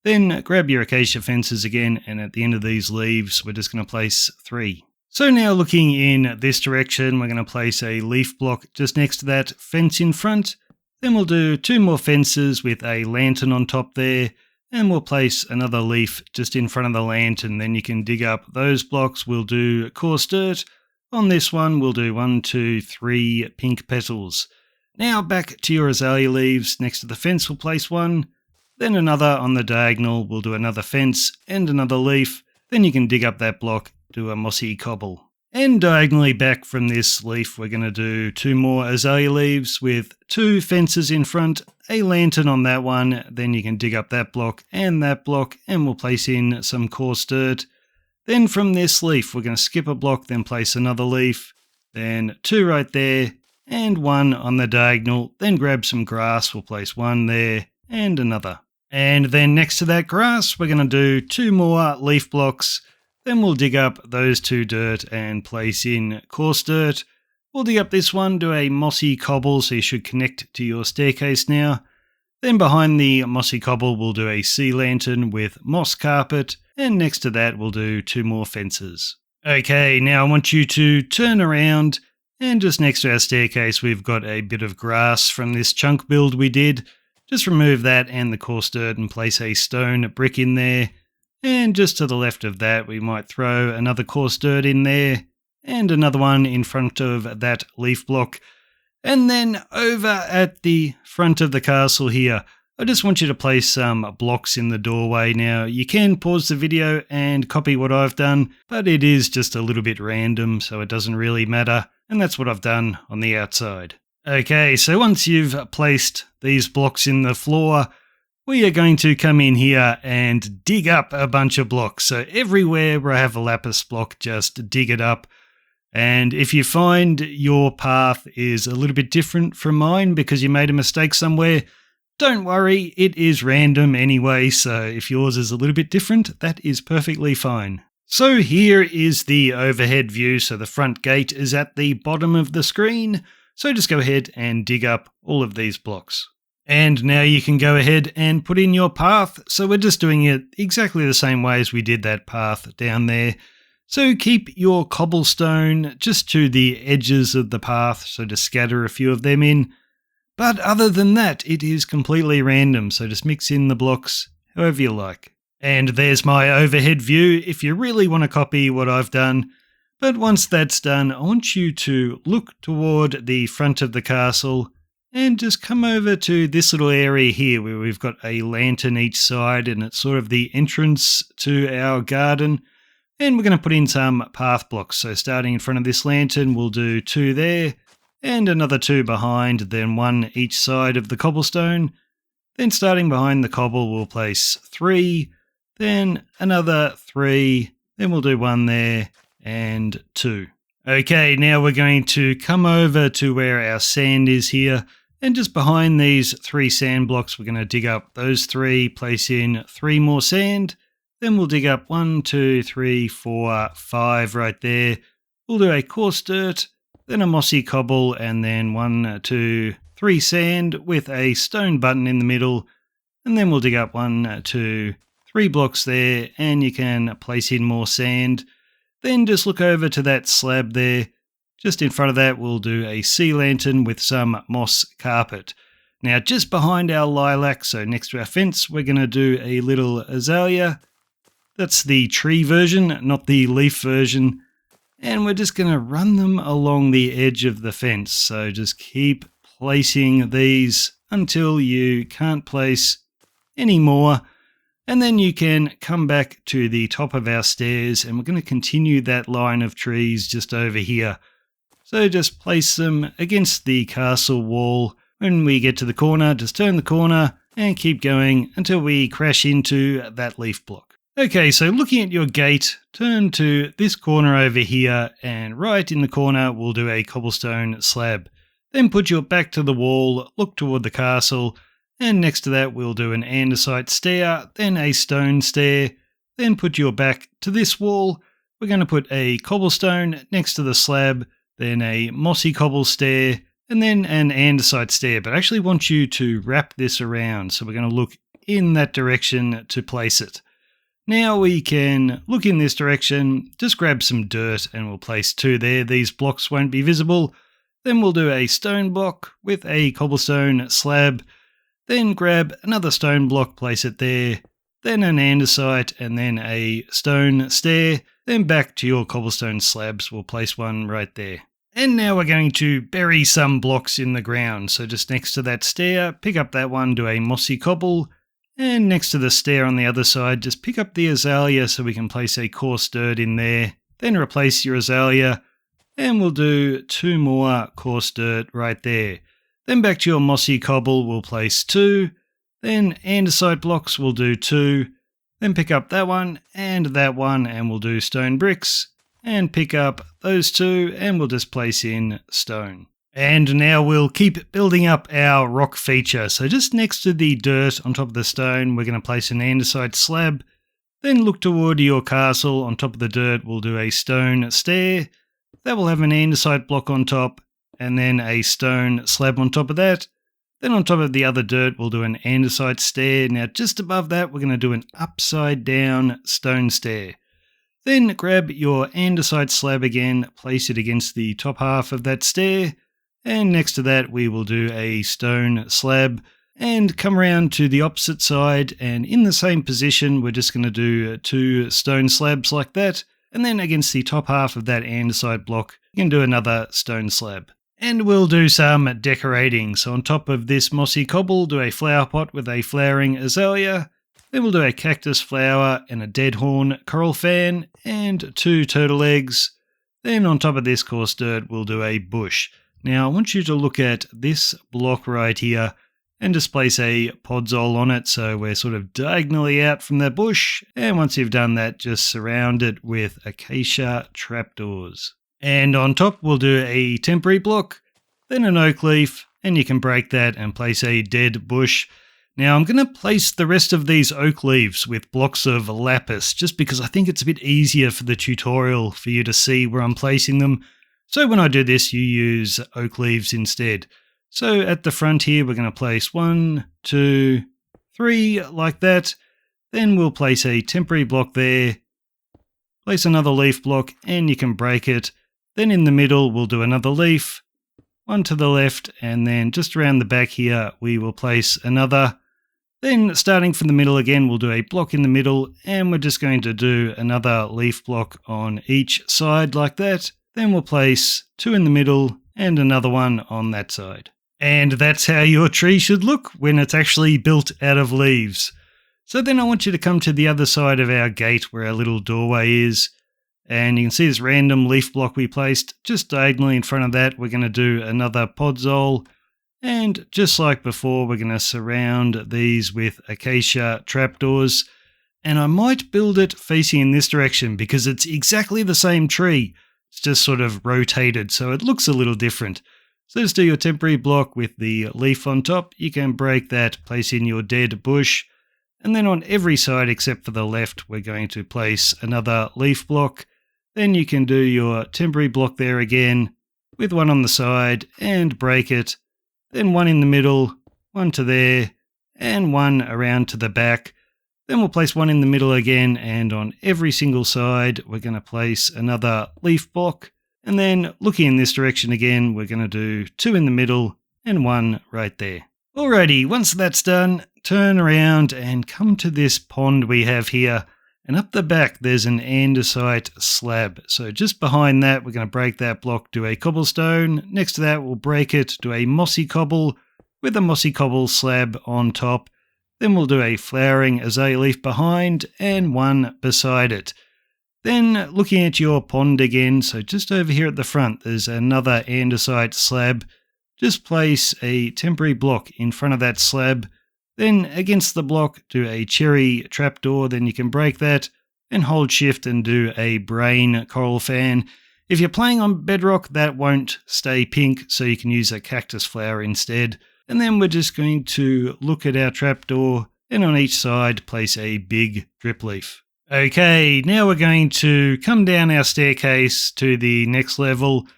Then grab your acacia fences again, and at the end of these leaves, we're just going to place 3. So now looking in this direction, we're going to place a leaf block just next to that fence in front. Then we'll do 2 more fences with a lantern on top there, and we'll place another leaf just in front of the lantern. Then you can dig up those blocks. We'll do coarse dirt. On this one, we'll do 1, 2, 3 pink petals. Now back to your azalea leaves. Next to the fence, we'll place 1. Then another on the diagonal, we'll do another fence and another leaf. Then you can dig up that block, do a mossy cobble. And diagonally back from this leaf, we're going to do 2 more azalea leaves with 2 fences in front, a lantern on that one. Then you can dig up that block, and we'll place in some coarse dirt. Then from this leaf, we're going to skip a block, then place another leaf, then 2 right there, and 1 on the diagonal. Then grab some grass, we'll place 1 there, and another. And then next to that grass, we're going to do 2 more leaf blocks. Then we'll dig up those 2 dirt and place in coarse dirt. We'll dig up this one, do a mossy cobble, so you should connect to your staircase now. Then behind the mossy cobble, we'll do a sea lantern with moss carpet. And next to that, we'll do 2 more fences. Okay, now I want you to turn around. And just next to our staircase, we've got a bit of grass from this chunk build we did. Just remove that and the coarse dirt and place a stone brick in there. And just to the left of that, we might throw another coarse dirt in there and another one in front of that leaf block. And then over at the front of the castle here, I just want you to place some blocks in the doorway. Now, you can pause the video and copy what I've done, but it is just a little bit random, so it doesn't really matter. And that's what I've done on the outside. Okay, so once you've placed these blocks in the floor, we are going to come in here and dig up a bunch of blocks. So everywhere where I have a lapis block, just dig it up. And if you find your path is a little bit different from mine because you made a mistake somewhere, don't worry, it is random anyway. So if yours is a little bit different, that is perfectly fine. So here is the overhead view. So the front gate is at the bottom of the screen. So just go ahead and dig up all of these blocks. And now you can go ahead and put in your path. So we're just doing it exactly the same way as we did that path down there. So keep your cobblestone just to the edges of the path, so just scatter a few of them in. But other than that, it is completely random, so just mix in the blocks however you like. And there's my overhead view if you really want to copy what I've done. But once that's done, I want you to look toward the front of the castle and just come over to this little area here where we've got a lantern each side and it's sort of the entrance to our garden. And we're going to put in some path blocks. So starting in front of this lantern, we'll do 2 there and another 2 behind, then 1 each side of the cobblestone. Then starting behind the cobble, we'll place 3, then another 3, then we'll do 1 there and 2. Okay, now we're going to come over to where our sand is here. And just behind these 3 sand blocks, we're going to dig up those 3, place in 3 more sand. Then we'll dig up 1, 2, 3, 4, 5 right there. We'll do a coarse dirt, then a mossy cobble, and then 1, 2, 3 sand with a stone button in the middle. And then we'll dig up 1, 2, 3 blocks there, and you can place in more sand. Then just look over to that slab there. Just in front of that, we'll do a sea lantern with some moss carpet. Now, just behind our lilac, so next to our fence, we're going to do a little azalea. That's the tree version, not the leaf version. And we're just going to run them along the edge of the fence. So just keep placing these until you can't place any more. And then you can come back to the top of our stairs, and we're going to continue that line of trees just over here. So just place them against the castle wall. When we get to the corner, just turn the corner and keep going until we crash into that leaf block. Okay, so looking at your gate, turn to this corner over here, and right in the corner we'll do a cobblestone slab. Then put your back to the wall, look toward the castle, and next to that we'll do an andesite stair, then a stone stair. Then put your back to this wall. We're going to put a cobblestone next to the slab, then a mossy cobble stair, and then an andesite stair. But I actually want you to wrap this around, so we're going to look in that direction to place it. Now we can look in this direction, just grab some dirt and we'll place 2 there. These blocks won't be visible. Then we'll do a stone block with a cobblestone slab. Then grab another stone block, place it there. Then an andesite and then a stone stair. Then back to your cobblestone slabs. We'll place one right there. And now we're going to bury some blocks in the ground. So just next to that stair, pick up that one, do a mossy cobble. And next to the stair on the other side, just pick up the azalea so we can place a coarse dirt in there. Then replace your azalea. And we'll do 2 more coarse dirt right there. Then back to your mossy cobble, we'll place 2. Then andesite blocks, we'll do 2. Then pick up that one, and we'll do stone bricks. And pick up those 2, and we'll just place in stone. And now we'll keep building up our rock feature. So just next to the dirt on top of the stone, we're going to place an andesite slab. Then look toward your castle. On top of the dirt, we'll do a stone stair. That will have an andesite block on top, and then a stone slab on top of that. Then on top of the other dirt, we'll do an andesite stair. Now just above that, we're going to do an upside down stone stair. Then grab your andesite slab again, place it against the top half of that stair, and next to that we will do a stone slab, and come around to the opposite side, and in the same position we're just going to do 2 stone slabs like that, and then against the top half of that andesite block you can do another stone slab. And we'll do some decorating. So on top of this mossy cobble, do a flower pot with a flowering azalea. Then we'll do a cactus flower and a deadhorn coral fan and 2 turtle eggs. Then on top of this coarse dirt, we'll do a bush. Now I want you to look at this block right here and just place a podzol on it so we're sort of diagonally out from that bush. And once you've done that, just surround it with acacia trapdoors. And on top, we'll do a temporary block, then an oak leaf, and you can break that and place a dead bush. Now I'm going to place the rest of these oak leaves with blocks of lapis, just because I think it's a bit easier for the tutorial for you to see where I'm placing them. So when I do this, you use oak leaves instead. So at the front here, we're going to place 1, 2, 3 like that. Then we'll place a temporary block there, place another leaf block, and you can break it. Then in the middle, we'll do another leaf, one to the left, and then just around the back here, we will place another. Then starting from the middle again, we'll do a block in the middle, and we're just going to do another leaf block on each side like that. Then we'll place 2 in the middle and another one on that side. And that's how your tree should look when it's actually built out of leaves. So then I want you to come to the other side of our gate where our little doorway is. And you can see this random leaf block we placed just diagonally in front of that. We're going to do another podzol. And just like before, we're going to surround these with acacia trapdoors. And I might build it facing in this direction because it's exactly the same tree. It's just sort of rotated, so it looks a little different. So just do your temporary block with the leaf on top. You can break that, place in your dead bush. And then on every side except for the left, we're going to place another leaf block. Then you can do your temporary block there again with one on the side and break it. Then one in the middle, one to there, and one around to the back. Then we'll place one in the middle again, and on every single side, we're going to place another leaf block. And then looking in this direction again, we're going to do two in the middle and one right there. Alrighty, once that's done, turn around and come to this pond we have here. And up the back, there's an andesite slab. So just behind that, we're going to break that block, do a cobblestone. Next to that, we'll break it, do a mossy cobble with a mossy cobble slab on top. Then we'll do a flowering azalea leaf behind and one beside it. Then looking at your pond again, so just over here at the front, there's another andesite slab. Just place a temporary block in front of that slab. Then against the block, do a cherry trapdoor, then you can break that and hold shift and do a brain coral fan. If you're playing on bedrock, that won't stay pink, so you can use a cactus flower instead. And then we're just going to look at our trapdoor and on each side place a big drip leaf. Okay, now we're going to come down our staircase to the next level.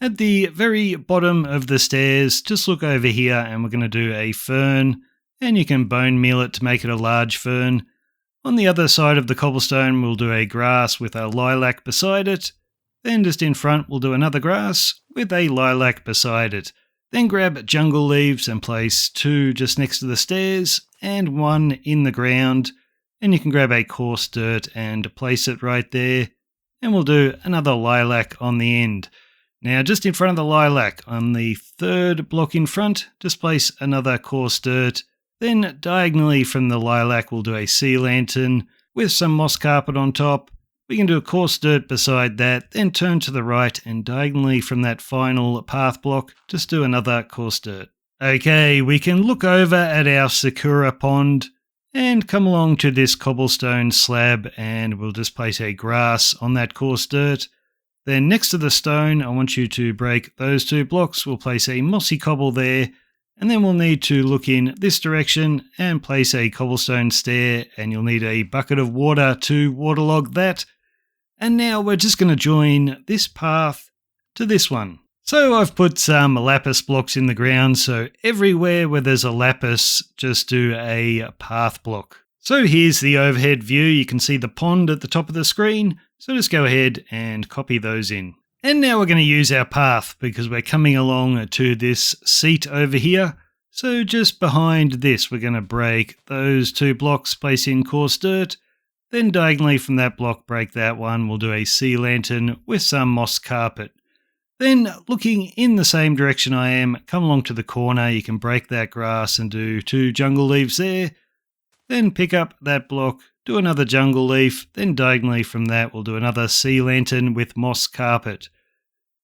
At the very bottom of the stairs, just look over here and we're going to do a fern. And you can bone meal it to make it a large fern. On the other side of the cobblestone, we'll do a grass with a lilac beside it. Then just in front, we'll do another grass with a lilac beside it. Then grab jungle leaves and place two just next to the stairs and one in the ground. And you can grab a coarse dirt and place it right there. And we'll do another lilac on the end. Now, just in front of the lilac, on the third block in front, just place another coarse dirt. Then diagonally from the lilac, we'll do a sea lantern with some moss carpet on top. We can do a coarse dirt beside that, then turn to the right and diagonally from that final path block, just do another coarse dirt. Okay, we can look over at our sakura pond and come along to this cobblestone slab and we'll just place a grass on that coarse dirt. Then next to the stone, I want you to break those two blocks. We'll place a mossy cobble there. And then we'll need to look in this direction and place a cobblestone stair, and you'll need a bucket of water to waterlog that. And now we're just going to join this path to this one. So I've put some lapis blocks in the ground, so everywhere where there's a lapis, just do a path block. So here's the overhead view. You can see the pond at the top of the screen, so just go ahead and copy those in. And now we're going to use our path because we're coming along to this seat over here. So just behind this, we're going to break those two blocks, place in coarse dirt. Then diagonally from that block, break that one. We'll do a sea lantern with some moss carpet. Then looking in the same direction I am, come along to the corner. You can break that grass and do two jungle leaves there. Then pick up that block, do another jungle leaf. Then diagonally from that, we'll do another sea lantern with moss carpet.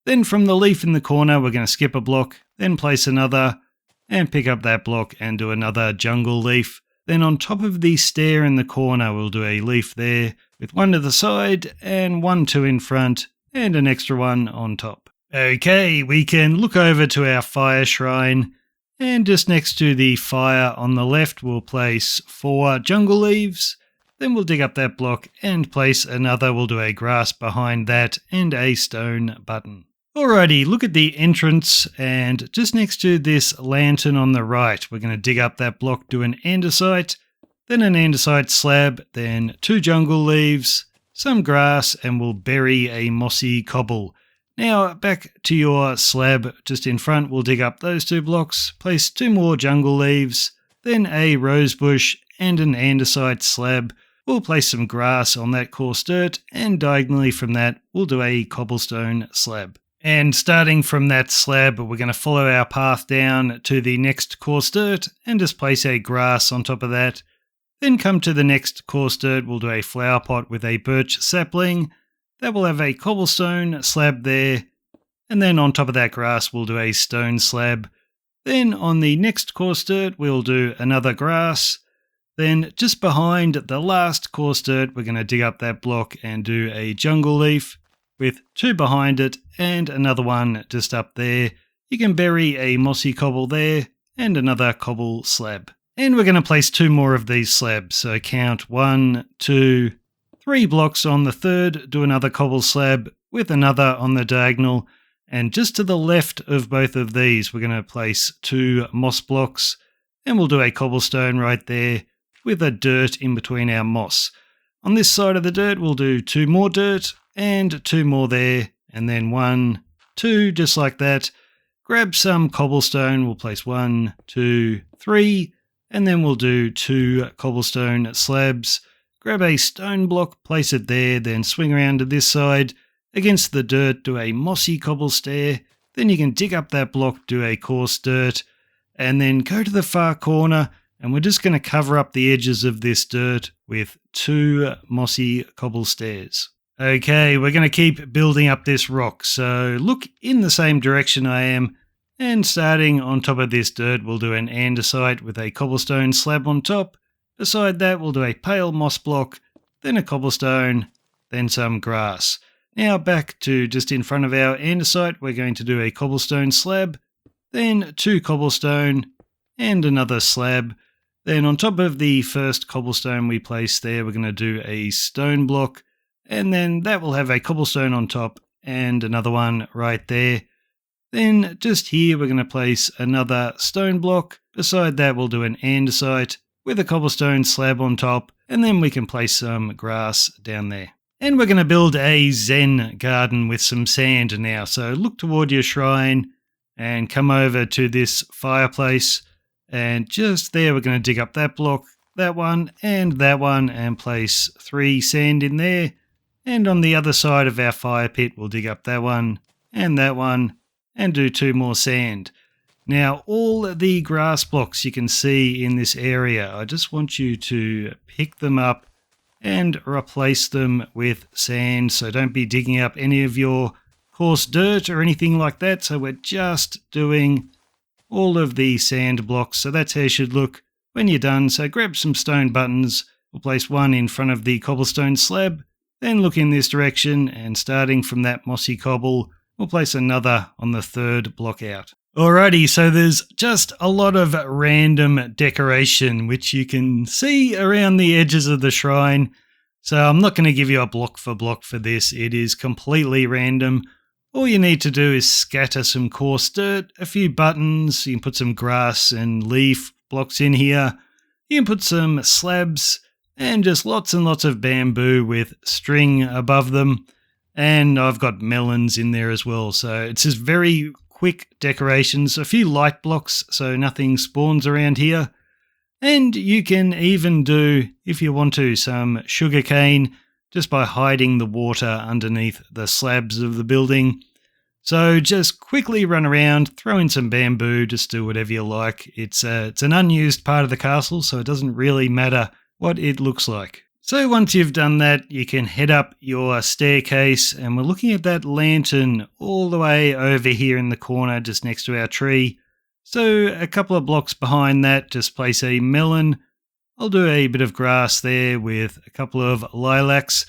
Then from the leaf in the corner, we're going to skip a block, then place another, and pick up that block and do another jungle leaf. Then on top of the stair in the corner, we'll do a leaf there with one to the side and one two in front and an extra one on top. Okay, we can look over to our fire shrine, and just next to the fire on the left, we'll place 4 jungle leaves. Then we'll dig up that block and place another. We'll do a grass behind that and a stone button. Alrighty, look at the entrance, and just next to this lantern on the right, we're going to dig up that block, do an andesite, then an andesite slab, then 2 jungle leaves, some grass, and we'll bury a mossy cobble. Now back to your slab just in front, we'll dig up those 2 blocks, place 2 more jungle leaves, then a rose bush and an andesite slab. We'll place some grass on that coarse dirt, and diagonally from that, we'll do a cobblestone slab. And starting from that slab, we're going to follow our path down to the next coarse dirt and just place a grass on top of that. Then come to the next coarse dirt, we'll do a flower pot with a birch sapling. That will have a cobblestone slab there. And then on top of that grass, we'll do a stone slab. Then on the next coarse dirt, we'll do another grass. Then just behind the last coarse dirt, we're going to dig up that block and do a jungle leaf with 2 behind it and another one just up there. You can bury a mossy cobble there and another cobble slab. And we're going to place 2 more of these slabs. So count 1, 2, 3 blocks on the third, do another cobble slab with another on the diagonal. And just to the left of both of these, we're going to place 2 moss blocks, and we'll do a cobblestone right there with a dirt in between our moss. On this side of the dirt, we'll do 2 more dirt and 2 more there, and then 1, 2, just like that. Grab some cobblestone, we'll place 1, 2, 3, and then we'll do 2 cobblestone slabs. Grab a stone block, place it there, then swing around to this side. Against the dirt, do a mossy cobble stair. Then you can dig up that block, do a coarse dirt, and then go to the far corner, and we're just going to cover up the edges of this dirt with 2 mossy cobble stairs. Okay, we're going to keep building up this rock, so look in the same direction I am, and starting on top of this dirt, we'll do an andesite with a cobblestone slab on top. Beside that, we'll do a pale moss block, then a cobblestone, then some grass. Now back to just in front of our andesite, we're going to do a cobblestone slab, then 2 cobblestone, and another slab. Then on top of the first cobblestone we place there, we're going to do a stone block, and then that will have a cobblestone on top and another one right there. Then just here we're going to place another stone block. Beside that we'll do an andesite with a cobblestone slab on top, and then we can place some grass down there. And we're going to build a Zen garden with some sand now. So look toward your shrine and come over to this fireplace. And just there, we're going to dig up that block, that one, and place 3 sand in there. And on the other side of our fire pit, we'll dig up that one, and do 2 more sand. Now, all the grass blocks you can see in this area, I just want you to pick them up and replace them with sand. So don't be digging up any of your coarse dirt or anything like that. So we're just doing all of the sand blocks. So that's how you should look when you're done. So grab some stone buttons. We'll place 1 in front of the cobblestone slab. Then look in this direction, and starting from that mossy cobble, we'll place another on the 3rd block out. Alrighty, so there's just a lot of random decoration which you can see around the edges of the shrine. So I'm not going to give you a block for block for this. It is completely random. All you need to do is scatter some coarse dirt, a few buttons, you can put some grass and leaf blocks in here. You can put some slabs and just lots and lots of bamboo with string above them. And I've got melons in there as well. So it's just very quick decorations, a few light blocks so nothing spawns around here. And you can even do, if you want to, some sugarcane just by hiding the water underneath the slabs of the building. So just quickly run around, throw in some bamboo, just do whatever you like. It's an unused part of the castle, so it doesn't really matter what it looks like. So once you've done that, you can head up your staircase, and we're looking at that lantern all the way over here in the corner just next to our tree. So a couple of blocks behind that, just place a melon. I'll do a bit of grass there with a couple of lilacs.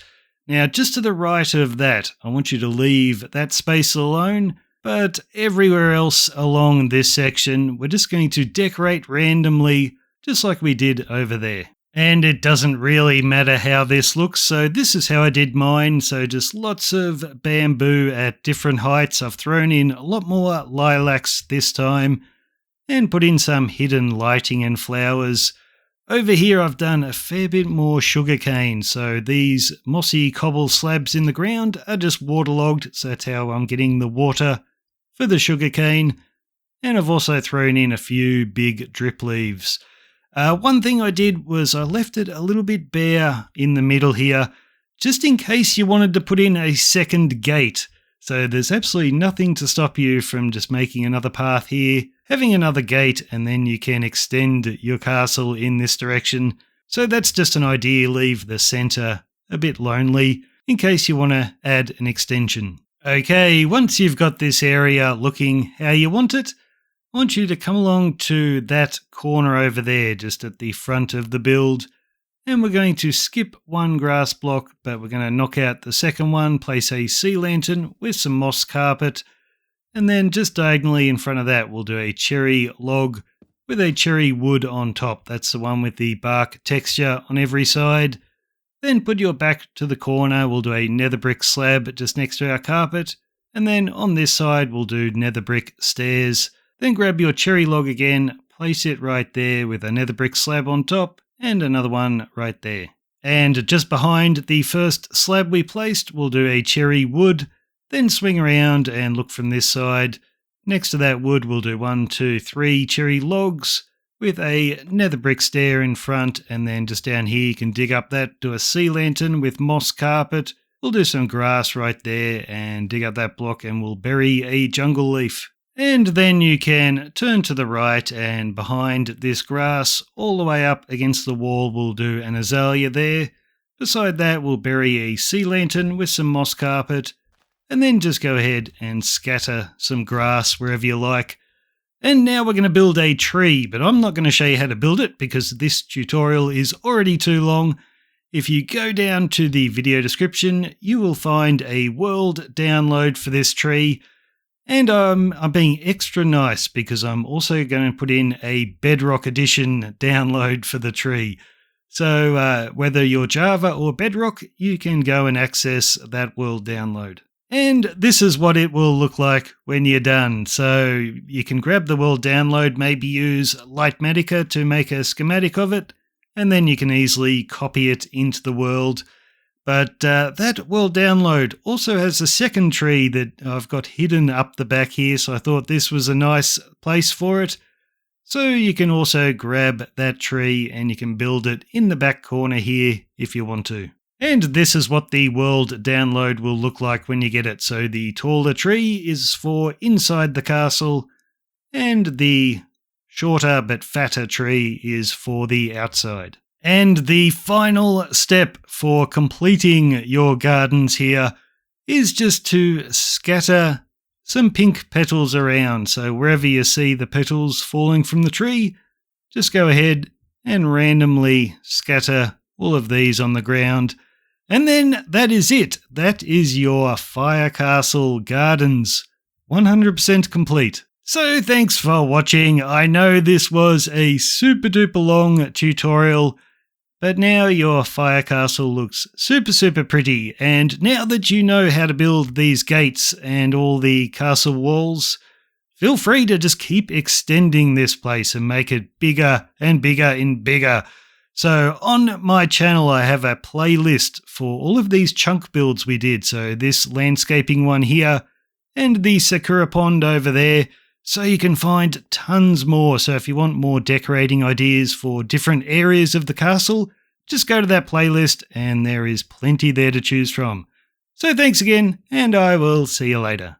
Now just to the right of that, I want you to leave that space alone, but everywhere else along this section, we're just going to decorate randomly, just like we did over there. And it doesn't really matter how this looks, so this is how I did mine. So just lots of bamboo at different heights. I've thrown in a lot more lilacs this time and put in some hidden lighting and flowers. Over here I've done a fair bit more sugarcane, so these mossy cobble slabs in the ground are just waterlogged, so that's how I'm getting the water for the sugarcane. And I've also thrown in a few big drip leaves. One thing I did was I left it a little bit bare in the middle here, just in case you wanted to put in a second gate. So there's absolutely nothing to stop you from just making another path here, having another gate, and then you can extend your castle in this direction. So that's just an idea, leave the center a bit lonely in case you want to add an extension. Okay, once you've got this area looking how you want it, I want you to come along to that corner over there, just at the front of the build, and we're going to skip 1 grass block, but we're going to knock out the second one, place a sea lantern with some moss carpet, and then just diagonally in front of that we'll do a cherry log with a cherry wood on top. That's the one with the bark texture on every side. Then put your back to the corner. We'll do a nether brick slab just next to our carpet. And then on this side, we'll do nether brick stairs. Then grab your cherry log again, place it right there with a nether brick slab on top and another one right there. And just behind the first slab we placed, we'll do a cherry wood, then swing around and look from this side. Next to that wood, we'll do 1, 2, 3 cherry logs with a nether brick stair in front, and then just down here you can dig up that, do a sea lantern with moss carpet. We'll do some grass right there and dig up that block, and we'll bury a jungle leaf. And then you can turn to the right, and behind this grass, all the way up against the wall, we'll do an azalea there. Beside that, we'll bury a sea lantern with some moss carpet, and then just go ahead and scatter some grass wherever you like. And now we're going to build a tree, but I'm not going to show you how to build it because this tutorial is already too long. If you go down to the video description, you will find a world download for this tree. And I'm being extra nice because I'm also going to put in a Bedrock Edition download for the tree. So whether you're Java or Bedrock, you can go and access that world download. And this is what it will look like when you're done. So you can grab the world download, maybe use Lightmatica to make a schematic of it, and then you can easily copy it into the world. But that world download also has a second tree that I've got hidden up the back here, so I thought this was a nice place for it. So you can also grab that tree and you can build it in the back corner here if you want to. And this is what the world download will look like when you get it. So the taller tree is for inside the castle, and the shorter but fatter tree is for the outside. And the final step for completing your gardens here is just to scatter some pink petals around. So wherever you see the petals falling from the tree, just go ahead and randomly scatter all of these on the ground. And then that is it. That is your Fire Castle Gardens 100% complete. So thanks for watching. I know this was a super duper long tutorial, but now your fire castle looks super pretty, and now that you know how to build these gates and all the castle walls, feel free to just keep extending this place and make it bigger and bigger and bigger. So on my channel I have a playlist for all of these chunk builds we did, so this landscaping one here and the Sakura Pond over there, so you can find tons more. So if you want more decorating ideas for different areas of the castle, just go to that playlist and there is plenty there to choose from. So thanks again, and I will see you later.